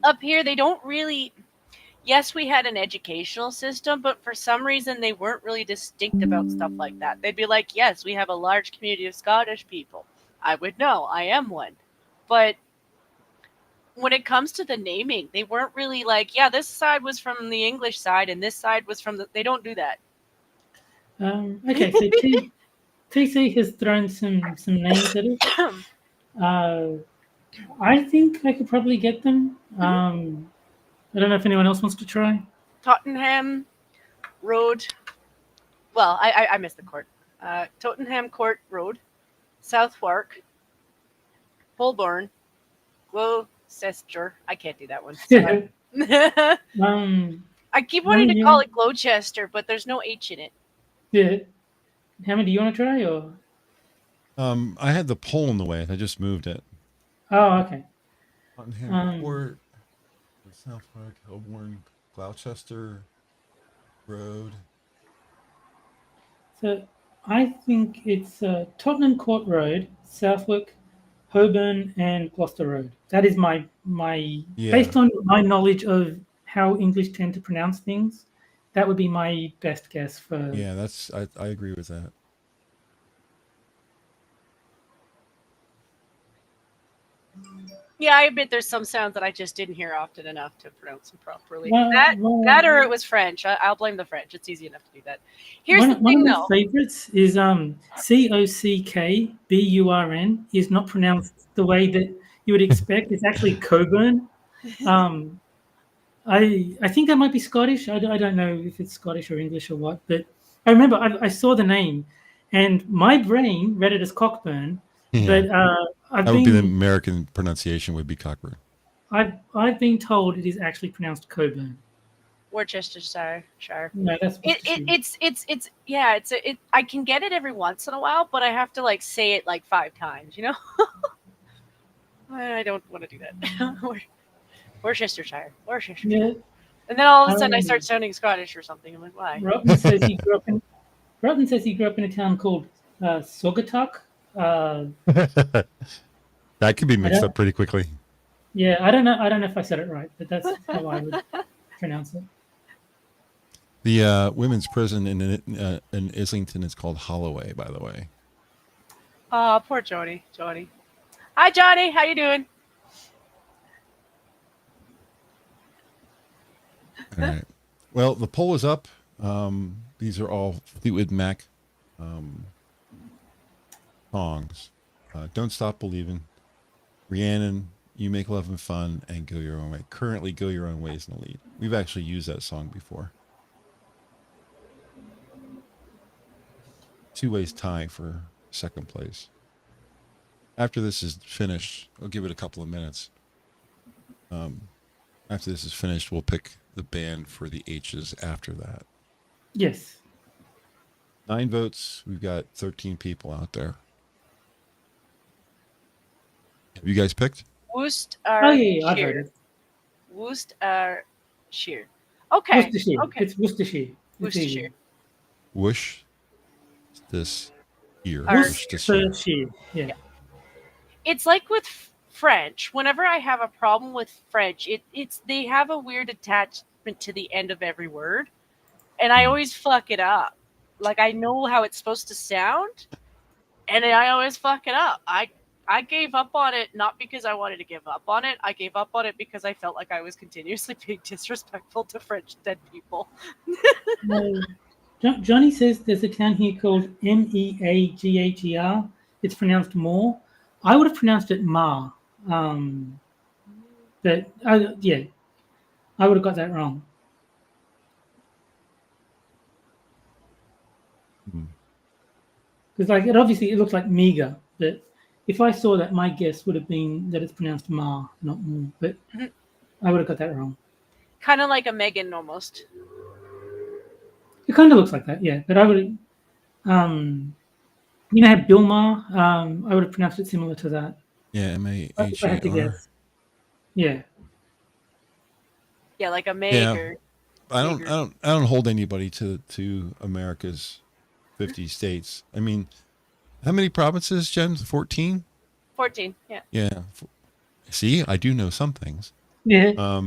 S3: Up here, they don't really. Yes, we had an educational system, but for some reason, they weren't really distinct about stuff like that. They'd be like, yes, we have a large community of Scottish people. I would know. I am one. But when it comes to the naming, they weren't really like, yeah, this side was from the English side and this side was from the. They don't do that.
S2: Okay, so TC has thrown some names at it. I think I could probably get them. I don't know if anyone else wants to try.
S3: Tottenham Road. Well, I missed the court. Tottenham Court Road, Southwark, Holborn, Gloucester. I can't do that one. I keep wanting to call it Gloucester, but there's no H in it.
S2: Yeah. How many do you want to try? Or
S1: I had the poll in the way. I just moved it.
S2: Oh, okay.
S1: Tottenham Court, Southwark, Holborn, Gloucester Road.
S2: So I think it's Tottenham Court Road, Southwark, Holborn, and Gloucester Road. That is my based on my knowledge of how English tend to pronounce things. That would be my best guess for.
S1: Yeah, that's I agree with that.
S3: Yeah, I admit there's some sounds that I just didn't hear often enough to pronounce them properly. That or it was French. I'll blame the French. It's easy enough to do that. Here's the thing, though.
S2: One of my favorites is Cockburn is not pronounced the way that you would expect. It's actually Coburn. I think that might be Scottish. I don't know if it's Scottish or English or what, but I remember I saw the name, and my brain read it as Cockburn. But
S1: the American pronunciation would be Cockburn.
S2: I've been told it is actually pronounced Coburn.
S3: Worcestershire.
S2: No, that's
S3: I can get it every once in a while, but I have to like say it like 5 times, you know? I don't want to do that. Worcestershire.
S2: Yeah.
S3: And then all of a sudden I start sounding Scottish or something. I'm like, why?
S2: Rotten says he grew up in a town called Saugatuck.
S1: That could be mixed up pretty quickly.
S2: Yeah, I don't know if I said it right, but that's how I would pronounce it.
S1: The women's prison in Islington is called Holloway, by the way.
S3: Oh, poor Jody. Hi, Johnny. How you doing?
S1: All right. Well, the poll is up. These are all Fleetwood Mac songs. Don't Stop Believing, Rhiannon, You Make Love and Fun, and Go Your Own Way. Currently, Go Your Own Way is in the lead. We've actually used that song before. 2 ways tie for second place. After this is finished, I'll give it a couple of minutes. After this is finished, we'll pick the band for the H's after that.
S2: Yes.
S1: 9 votes. We've got 13 people out there. Have you guys picked?
S2: Oh yeah, I've heard it.
S3: Worcestershire. Okay.
S2: Worcestershire.
S3: Okay.
S2: It's Worcestershire. It's easy.
S3: Worcestershire.
S1: Whoosh. This here.
S3: Or-
S1: Whoosh this here.
S2: Worcestershire. Yeah.
S3: It's like with French. Whenever I have a problem with French, it's they have a weird attachment to the end of every word, and I always fuck it up. Like I know how it's supposed to sound, and I always fuck it up. I gave up on it not because I wanted to give up on it. I gave up on it because I felt like I was continuously being disrespectful to French dead people.
S2: Johnny says there's a town here called Meagher. It's pronounced Moore. I would have pronounced it Ma. But yeah, I would have got that wrong. Because like it looks like meager, but if I saw that, my guess would have been that it's pronounced Ma, not Moore. But I would have got that wrong.
S3: Kind of like a Megan almost.
S2: It kind of looks like that, yeah. But I would, you know, how Bill Ma, I would have pronounced it similar to that.
S1: Yeah,
S2: If I had to
S1: MAHER.
S2: guess. Yeah.
S3: Yeah, like a Megan.
S1: I don't hold anybody to America's 50 states. I mean, how many provinces, Jen? 14?
S3: 14, yeah.
S1: Yeah. See, I do know some things.
S2: Yeah.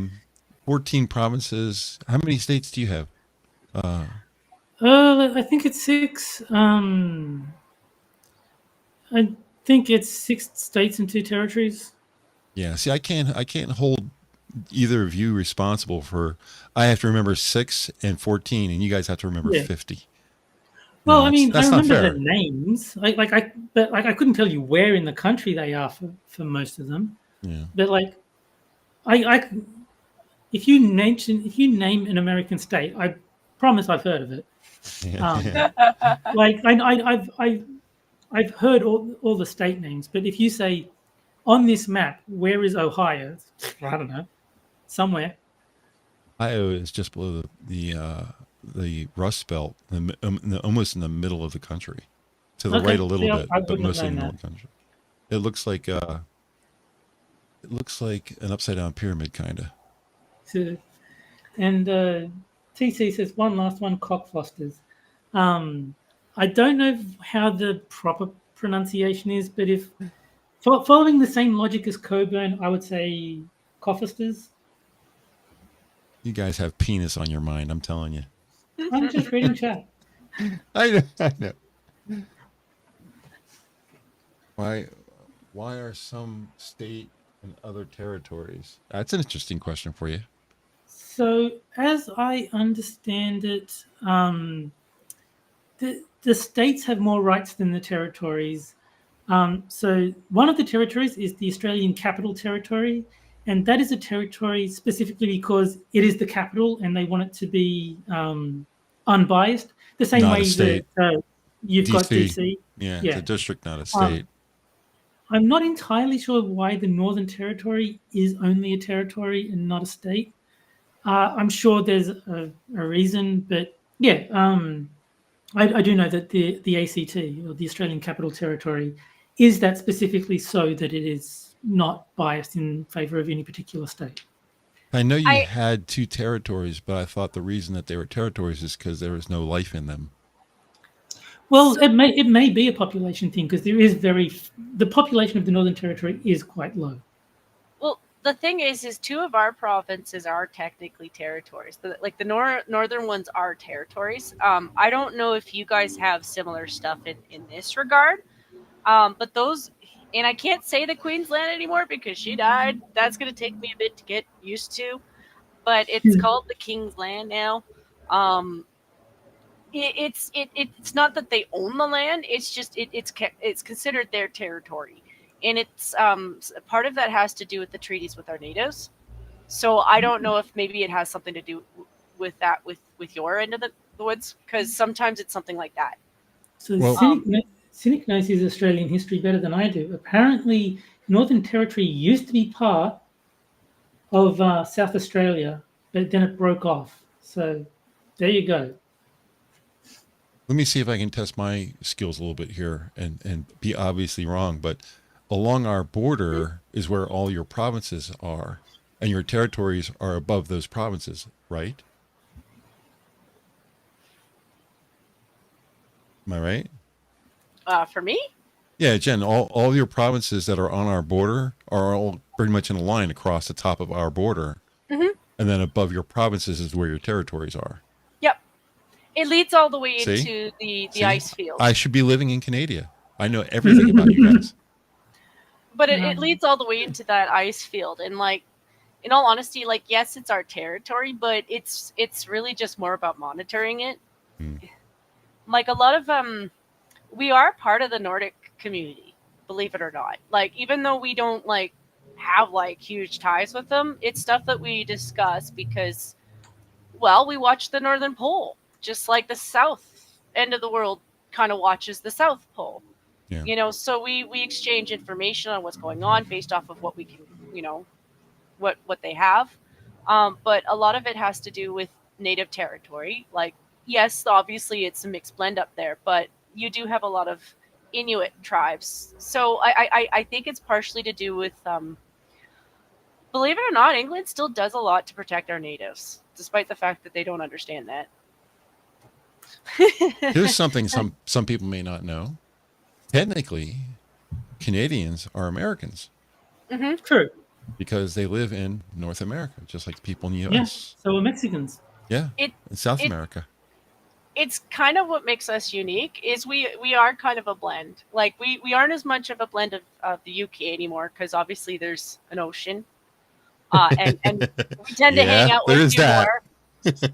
S1: 14 provinces. How many states do you have?
S2: I think it's 6. I think it's 6 states and 2 territories.
S1: Yeah. See, I can't hold either of you responsible for. I have to remember 6 and 14, and you guys have to remember 50.
S2: Well,
S1: No,
S2: I mean, I
S1: that's not
S2: remember
S1: fair.
S2: the names. But I couldn't tell you where in the country they are for most of them.
S1: Yeah.
S2: But like, if you name an American state, I promise I've heard of it. Like I've heard all the state names, but if you say on this map, where is Ohio? I don't know, somewhere.
S1: Iowa is just below the Rust Belt, almost in the middle of the country, to the right a little bit, but mostly in the middle of the country. It looks like an upside down pyramid, kind of.
S2: And TC says one last one, Cockfosters. I don't know how the proper pronunciation is, but if following the same logic as Coburn, I would say Cockfosters.
S1: You guys have penis on your mind, I'm telling you.
S2: I'm just reading chat.
S1: I know. Why are some state and other territories? That's an interesting question for you.
S2: So, as I understand it, the states have more rights than the territories. So, one of the territories is the Australian Capital Territory, and that is a territory specifically because it is the capital, and they want it to be unbiased. The same
S1: Not
S2: way
S1: a state.
S2: that you've got
S1: DC.
S2: DC.
S1: Yeah,
S2: Yeah.
S1: it's a district, not a state.
S2: I'm not entirely sure why the Northern Territory is only a territory and not a state. I'm sure there's a reason, but yeah, I do know that the ACT, or the Australian Capital Territory, is that specifically so that it is not biased in favour of any particular state.
S1: I know you had 2 territories, but I thought the reason that they were territories is because there was no life in them.
S2: Well, it may be a population thing because the population of the Northern Territory is quite low.
S3: Well, the thing is 2 of our provinces are technically territories. The northern ones are territories. I don't know if you guys have similar stuff in this regard, but those, and I can't say the Queensland anymore because she died. That's going to take me a bit to get used to, but it's called the King's Land now. It's not that they own the land. It's just it's considered their territory, and it's part of that has to do with the treaties with our natives. So I don't know if maybe it has something to do with that with your end of the woods, because sometimes it's something like that.
S2: So Cynic knows his Australian history better than I do. Apparently, Northern Territory used to be part of South Australia, but then it broke off. So there you go.
S1: Let me see if I can test my skills a little bit here and be obviously wrong, but along our border is where all your provinces are, and your territories are above those provinces, right? Am I right?
S3: For me?
S1: Yeah, Jen, all your provinces that are on our border are all pretty much in a line across the top of our border.
S3: Mm-hmm.
S1: And then above your provinces is where your territories are.
S3: Yep. It leads all the way
S1: See?
S3: into the
S1: See?
S3: ice field.
S1: I should be living in Canada. I know everything about you guys.
S3: But it leads all the way into that ice field. And like, in all honesty, like, yes, it's our territory, but it's really just more about monitoring it. Like a lot of we are part of the Nordic community, believe it or not. Like, even though we don't like have like huge ties with them, it's stuff that we discuss because, well, we watch the Northern Pole, just like the south end of the world kind of watches the South Pole.
S1: Yeah.
S3: You know, so we exchange information on what's going on based off of what we can, you know, what they have. But a lot of it has to do with native territory. Like, yes, obviously it's a mixed blend up there, but you do have a lot of Inuit tribes. So I think it's partially to do with, believe it or not, England still does a lot to protect our natives, despite the fact that they don't understand that.
S1: Here's something some people may not know. Technically, Canadians are Americans.
S3: Mm-hmm.
S2: True.
S1: Because they live in North America, just like the people in the U.S.
S2: Yes. So we're Mexicans.
S1: Yeah. In South America.
S3: It's kind of what makes us unique is we are kind of a blend. Like we aren't as much of a blend of the UK anymore because obviously there's an ocean, and we tend to hang out with you more.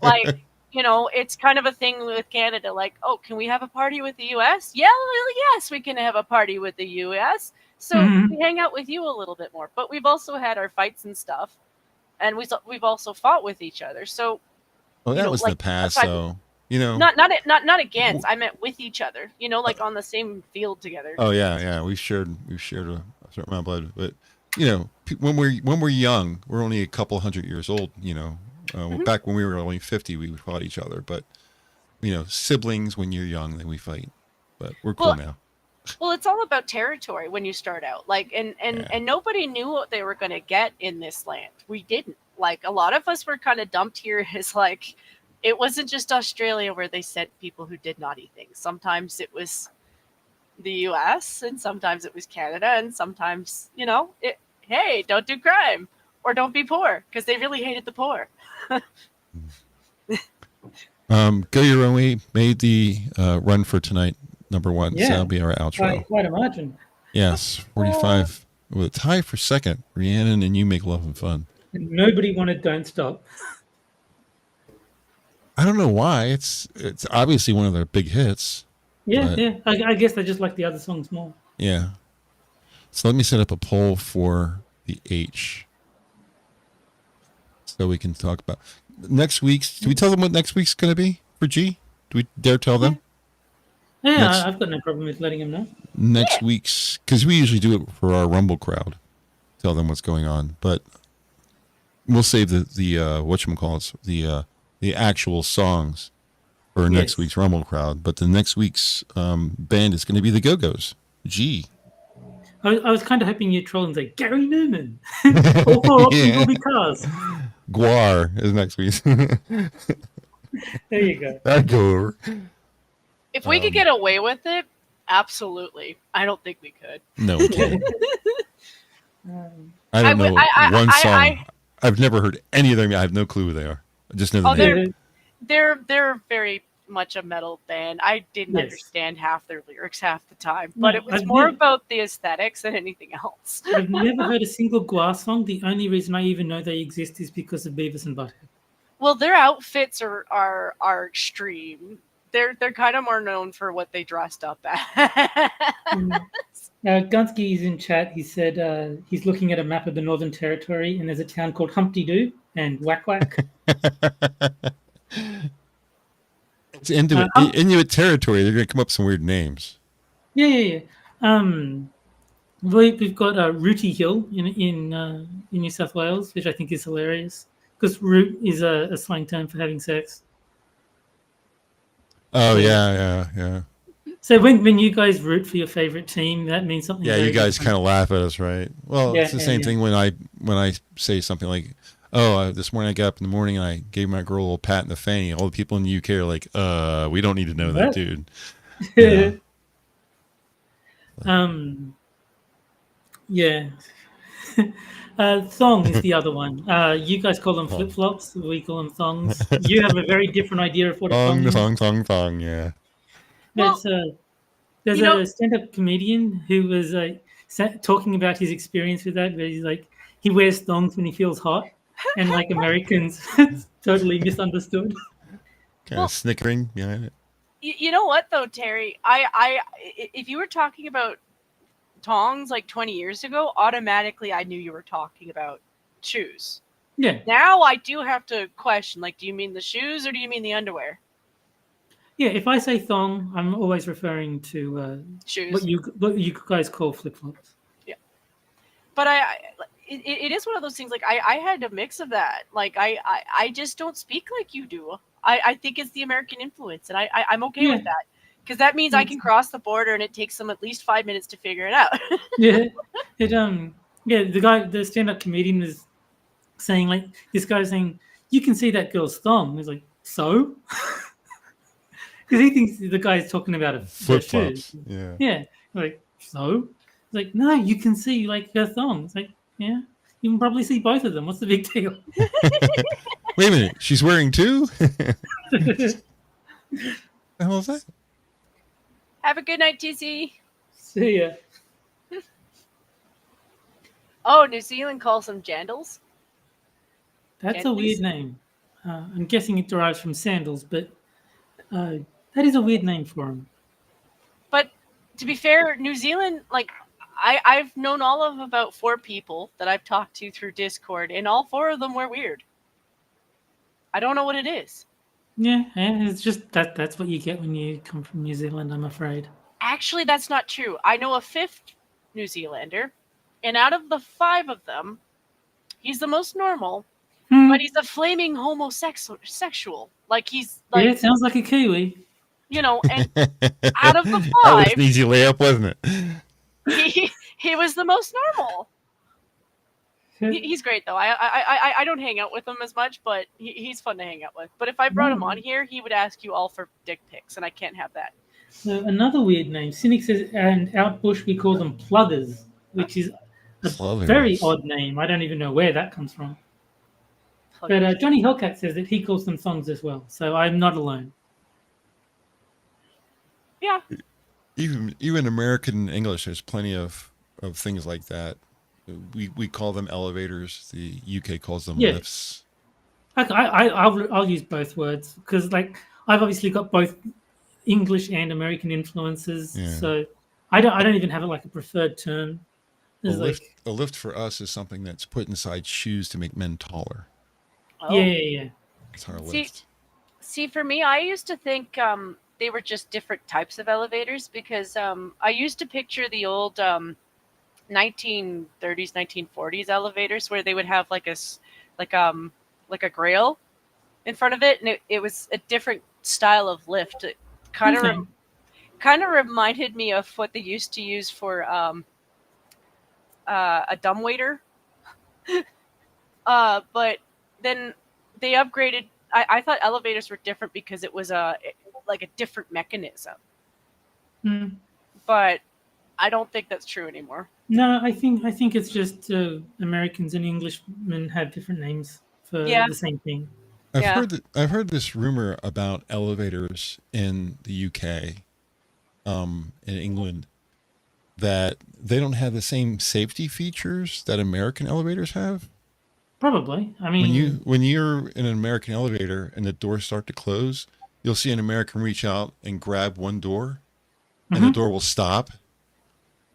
S3: Like, you know, it's kind of a thing with Canada. Like, oh, can we have a party with the US? Yeah, well, yes, we can have a party with the US. So we hang out with you a little bit more. But we've also had our fights and stuff, and we've also fought with each other. So,
S1: well, that was like, in the past, so. You know,
S3: not against. I meant with each other. You know, like on the same field together.
S1: Oh yeah. We shared a certain amount of blood, but you know, when we're young, we're only a couple hundred years old. You know, back when we were only 50, we fought each other. But you know, siblings, when you're young, then we fight. But we're cool now.
S3: Well, it's all about territory when you start out. Like, and nobody knew what they were going to get in this land. We didn't. Like, a lot of us were kind of dumped here as like. It wasn't just Australia where they sent people who did naughty things. Sometimes it was the US, and sometimes it was Canada, and sometimes, you know, hey, don't do crime or don't be poor, because they really hated the poor.
S1: Go Your Own Way made the run for tonight, #1.
S2: Yeah.
S1: So that'll be our outro.
S2: Quite a margin.
S1: Yes, 45 with a tie for second. Rhiannon and You Make Love and Fun.
S2: And nobody wanted Don't Stop.
S1: I don't know why. It's obviously one of their big hits.
S2: Yeah, yeah. I guess they just like the other songs more.
S1: Yeah. So let me set up a poll for the H. So we can talk about next week's. Do we tell them what next week's going to be for G? Do we dare tell them?
S2: Yeah, I've got no problem with letting them know.
S1: Next week's, because we usually do it for our Rumble crowd. Tell them what's going on. But we'll save the whatchamacallits, the actual songs for next week's Rumble crowd. But the next week's band is going to be the Go-Go's. G.
S2: I was kind of hoping you'd troll and say Gary Newman. Or People Be Cars.
S1: Guar is next week.
S2: There you go.
S1: That'd go over.
S3: If we could get away with it, absolutely. I don't think we could.
S1: No, we can't. I don't know one song. I've never heard any of them. I have no clue who they are. I just know the name.
S3: They're very much a metal band. I didn't understand half their lyrics half the time, but it was more about the aesthetics than anything else.
S2: I've never heard a single Guar song. The only reason I even know they exist is because of Beavis and Butthead. Well,
S3: their outfits are extreme. They're kind of more known for what they dressed up as.
S2: Gunsky is in chat. He said he's looking at a map of the Northern Territory, and there's a town called Humpty Doo and Whack Whack.
S1: It's Inuit territory. They're going to come up with some weird names.
S2: Yeah. We've got Rooty Hill in New South Wales, which I think is hilarious because root is a slang term for having sex.
S1: Oh yeah.
S2: So when you guys root for your favorite team, that means something.
S1: Yeah,
S2: very
S1: you guys
S2: different.
S1: kind of laugh at us, right? Well,
S2: Yeah,
S1: it's the
S2: yeah,
S1: same
S2: yeah.
S1: thing when I say something like, "Oh, this morning I got up in the morning and I gave my girl a little pat in the fanny." All the people in the UK are like, we don't need to know that,
S2: What?
S1: dude." Yeah.
S2: Yeah. Thong is the other one. You guys call them
S1: Thong.
S2: flip flops. We call them thongs. You have a very different idea of what a thong
S1: Thong,
S2: is.
S1: thong, thong, thong. Yeah.
S3: Well,
S2: There's
S3: you know,
S2: a stand-up comedian who was talking about his experience with that. Where he's like, he wears thongs when he feels hot, and like Americans, it's totally misunderstood.
S1: Kind
S3: well,
S1: of snickering behind it.
S3: you know what though, Terry? If you were talking about tongs like 20 years ago, automatically I knew you were talking about shoes.
S2: Yeah,
S3: Now I do have to question, like, do you mean the shoes or do you mean the underwear?
S2: yeah. If I say thong, I'm always referring to
S3: Shoes.
S2: what you guys call flip flops.
S3: Yeah. But it is one of those things, like, I had a mix of that. Like, I just don't speak like you do. I think it's the American influence, and I'm okay with that. Because that means I can cross the border and it takes them at least 5 minutes to figure it out.
S2: Yeah, the stand-up comedian was saying, like, this guy was saying, you can see that girl's thong. He's like, so? Because he thinks the guy's talking about a
S1: Flip
S2: shoes.
S1: flops. Yeah.
S2: Yeah, like, so? It's like, no, you can see like her thong. It's like, yeah, you can probably see both of them. What's the big deal?
S1: Wait a minute, she's wearing two? The hell is that?
S3: Have a good night, TC.
S2: See ya.
S3: Oh, New Zealand calls them jandals.
S2: That's a weird name. I'm guessing it derives from sandals, but that is a weird name for them.
S3: But to be fair, New Zealand, like, I've known all of about 4 people that I've talked to through Discord, and all 4 of them were weird. I don't know what it is.
S2: Yeah, it's just that's what you get when you come from New Zealand, I'm afraid.
S3: Actually, that's not true. I know a 5th New Zealander, and out of the 5 of them, he's the most normal, but he's a flaming homosexual. Like, he's like,
S2: yeah, it sounds like a Kiwi.
S3: You know, and out of the 5,
S1: that was an easy layup, wasn't it?
S3: he was the most normal. He's great though. I don't hang out with him as much, but he's fun to hang out with. But if I brought him on here, he would ask you all for dick pics, and I can't have that.
S2: So another weird name. Cynic says, and out bush we call them pluggers, which is a very odd name. I don't even know where that comes from. Pluggers. But Johnny Hellcat says that he calls them thongs as well. So I'm not alone.
S3: Yeah.
S1: Even American English, there's plenty of things like that. We call them elevators. The UK calls them lifts.
S2: I'll use both words because, like, I've obviously got both English and American influences. Yeah. So I don't even have like a preferred term.
S1: A lift for us is something that's put inside shoes to make men taller.
S3: Oh.
S2: Yeah.
S1: That's our lift.
S3: See, for me, I used to think they were just different types of elevators because I used to picture the old 1930s, 1940s elevators where they would have like a grail in front of it, and it was a different style of lift. It kind of reminded me of what they used to use for a dumbwaiter. But then they upgraded. I thought elevators were different because it was like a different mechanism. But I don't think that's true anymore.
S2: No, I think it's just Americans and Englishmen have different names for the same thing.
S1: I've heard this rumor about elevators in the UK, in England, that they don't have the same safety features that American elevators have.
S2: Probably. I mean,
S1: when you're in an American elevator and the doors start to close, you'll see an American reach out and grab one door, and the door will stop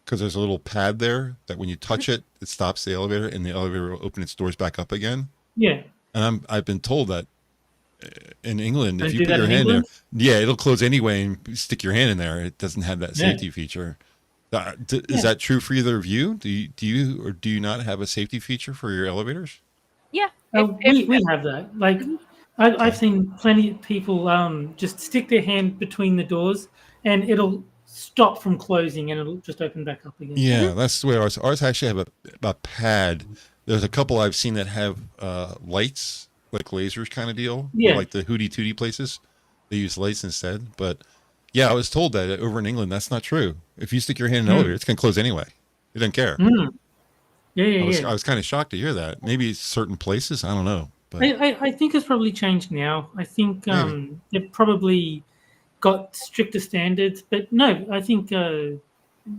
S1: because there's a little pad there that when you touch it, it stops the elevator, and the elevator will open its doors back up again.
S2: Yeah.
S1: And I've been told that in England, if you put your hand there, it'll close anyway, and stick your hand in there. It doesn't have that safety feature. Is that true for either of you? Do you or do you not have a safety feature for your elevators?
S3: Yeah,
S2: we have that. Like, I've seen plenty of people just stick their hand between the doors, and it'll stop from closing and it'll just open back up again.
S1: Yeah, that's the way ours actually have a pad. There's a couple I've seen that have lights, like lasers kind of deal.
S2: Yeah.
S1: Like the Hootie Tootie places. They use lights instead. But yeah, I was told that over in England, that's not true. If you stick your hand in an elevator, it's going to close anyway. It doesn't care. I was kind of shocked to hear that. Maybe certain places, I don't know. But
S2: I think it's probably changed now. I think they've probably got stricter standards. But no, I think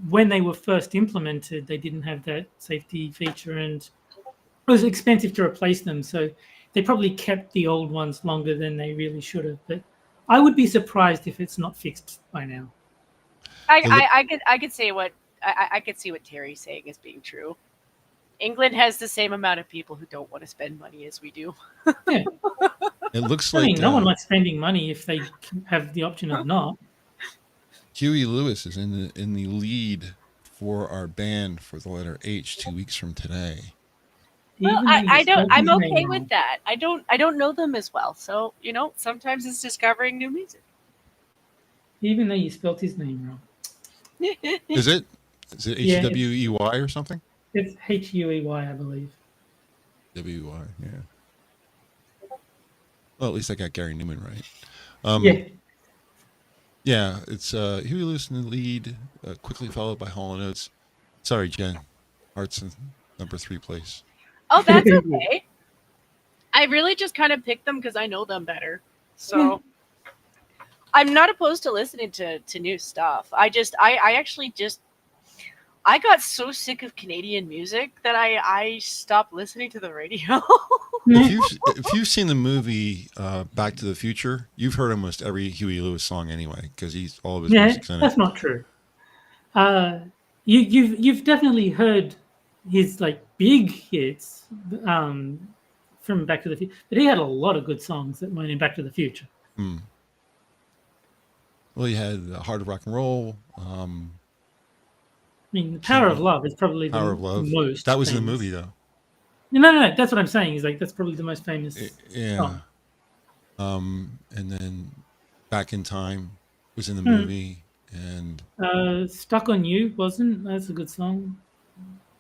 S2: when they were first implemented, they didn't have that safety feature, and it was expensive to replace them. So they probably kept the old ones longer than they really should have. But I would be surprised if it's not fixed by now.
S3: I could say what I could see what Terry's saying as being true. England has the same amount of people who don't want to spend money as we do.
S2: Yeah.
S1: it looks
S2: I
S1: like
S2: mean, no one likes spending money if they have the option of not.
S1: Huey Lewis is in the lead for our band for the letter H 2 weeks from today.
S3: Well, I'm okay with that. I don't know them as well, so sometimes it's discovering new music.
S2: Even though you spelt his name wrong.
S1: Is it H-W-E-Y or something?
S2: It's H-U-E-Y, I believe.
S1: W-Y, yeah. Well, at least I got Gary Newman right. Yeah, it's Huey Lewis in the lead, quickly followed by Hall & Oates. Sorry, Jen. Hearts in number 3 place.
S3: Oh, that's okay. I really just kind of picked them because I know them better. So I'm not opposed to listening to new stuff. I got so sick of Canadian music that I stopped listening to the radio.
S1: If you've seen the movie Back to the Future, you've heard almost every Huey Lewis song anyway, because all of his music's in it.
S2: That's not true. You've definitely heard his big hits from Back to the Future, but he had a lot of good songs that went in Back to the Future.
S1: Well, he had Heart of Rock and Roll.
S2: I mean, The Power of Love is probably the most.
S1: That was
S2: famous.
S1: in the movie, though.
S2: No. That's what I'm saying. Is that's probably the most famous.
S1: Yeah. Song. And then Back in Time was in the movie, and
S2: Stuck on You wasn't. That's a good song.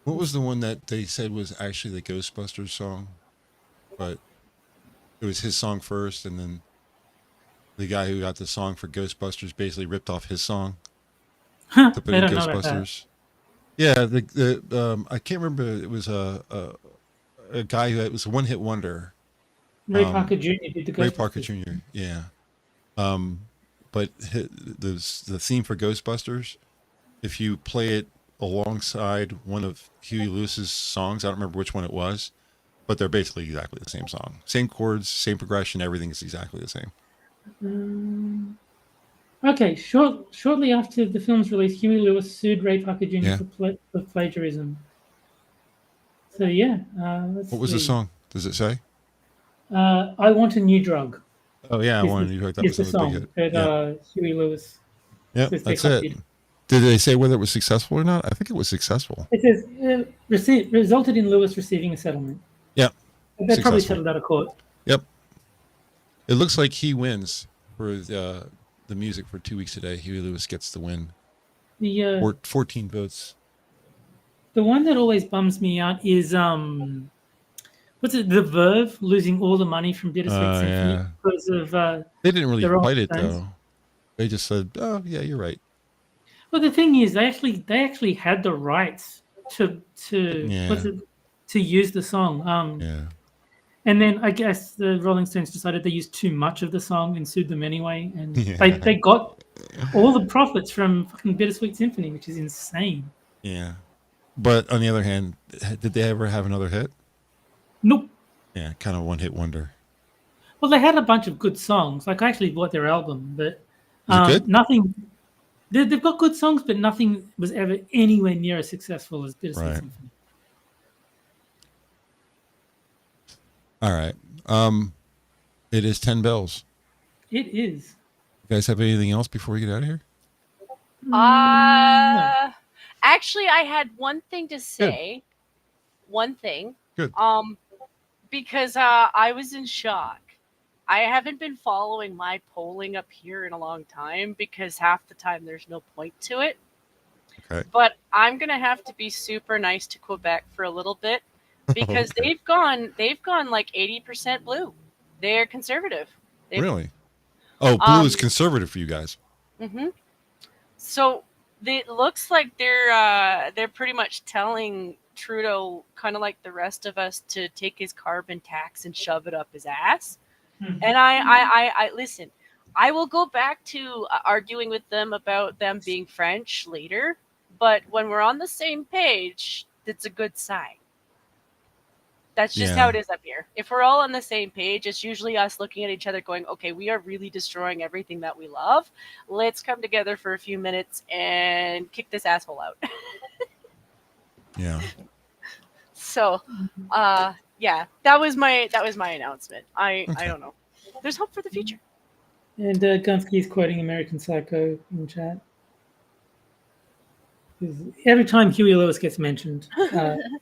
S1: What was the one that they said was actually the Ghostbusters song, but it was his song first, and then the guy who got the song for Ghostbusters basically ripped off his song to put in Ghostbusters. Yeah, I can't remember. It was a guy who was a one-hit wonder.
S2: Ray Parker Jr. did the Ghostbusters.
S1: Ray Parker Jr. Yeah. But the theme for Ghostbusters, if you play it alongside one of Huey Lewis's songs, I don't remember which one it was, but they're basically exactly the same song. Same chords, same progression, everything is exactly the same.
S2: Okay, shortly after the film's release, Huey Lewis sued Ray Parker Jr. for plagiarism. So
S1: what was the song? Does it say?
S2: I Want a New Drug.
S1: Oh yeah, I Want a New Drug. That was a big hit.
S2: Huey Lewis.
S1: Yeah, that's it. Did they say whether it was successful or not? I think it was successful.
S2: It says resulted in Lewis receiving a settlement.
S1: Yep.
S2: They probably settled out of court.
S1: Yep. It looks like he wins for the music for 2 weeks today. Huey Lewis gets the win. 14 votes.
S2: The one that always bums me out is what's it? The Verve losing all the money from Bittersweet Symphony because of
S1: they didn't really fight it though. They just said, "Oh yeah, you're right."
S2: Well, the thing is, they actually had the rights to use the song. And then I guess the Rolling Stones decided they used too much of the song and sued them anyway, and they got all the profits from fucking Bittersweet Symphony, which is insane.
S1: Yeah, but on the other hand, did they ever have another hit?
S2: Nope.
S1: Yeah, kind of one hit wonder.
S2: Well, they had a bunch of good songs. I actually bought their album, but nothing. They've got good songs, but nothing was ever anywhere near as successful as Bittersweet Symphony.
S1: All right. It is 10 bells.
S2: It is.
S1: You guys have anything else before we get out of here?
S2: No.
S3: Actually, I had one thing to say.
S1: Good.
S3: One thing.
S1: Good.
S3: Because I was in shock I haven't been following my polling up here in a long time because half the time there's no point to it.
S1: Okay.
S3: But I'm gonna have to be super nice to Quebec for a little bit because
S1: Okay.
S3: they've gone like 80% blue. They're conservative.
S1: Really? Oh, blue is conservative for you guys.
S3: Mm-hmm. So it looks like they're pretty much telling Trudeau, kind of like the rest of us, to take his carbon tax and shove it up his ass.
S2: Mhm.
S3: And I listen. I will go back to arguing with them about them being French later, but when we're on the same page, that's a good sign. That's just how it is up here. If we're all on the same page, it's usually us looking at each other going, okay, we are really destroying everything that we love. Let's come together for a few minutes and kick this asshole out.
S1: Yeah.
S3: So, yeah, that was my announcement. I don't know. There's hope for the future.
S2: And Gunsky's quoting American Psycho in chat. 'Cause every time Huey Lewis gets mentioned,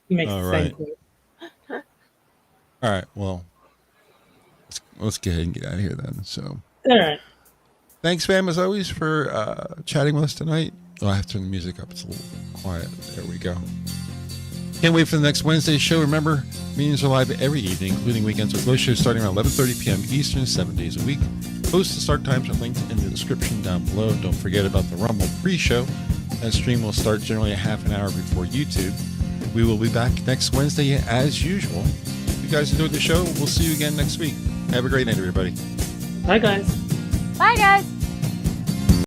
S2: he makes the same quote.
S1: All right. Well, let's go ahead and get out of here then. So,
S2: all right.
S1: Thanks, fam, as always, for chatting with us tonight. Oh, I have to turn the music up. It's a little quiet. There we go. Can't wait for the next Wednesday show. Remember, meetings are live every evening, including weekends, with most shows starting around 11:30 p.m. Eastern, 7 days a week. Post and start times are linked in the description down below. Don't forget about the Rumble pre-show. That stream will start generally a half an hour before YouTube. We will be back next Wednesday as usual. If you guys enjoyed the show, we'll see you again next week. Have a great night, everybody.
S2: Bye, guys.
S3: Bye, guys.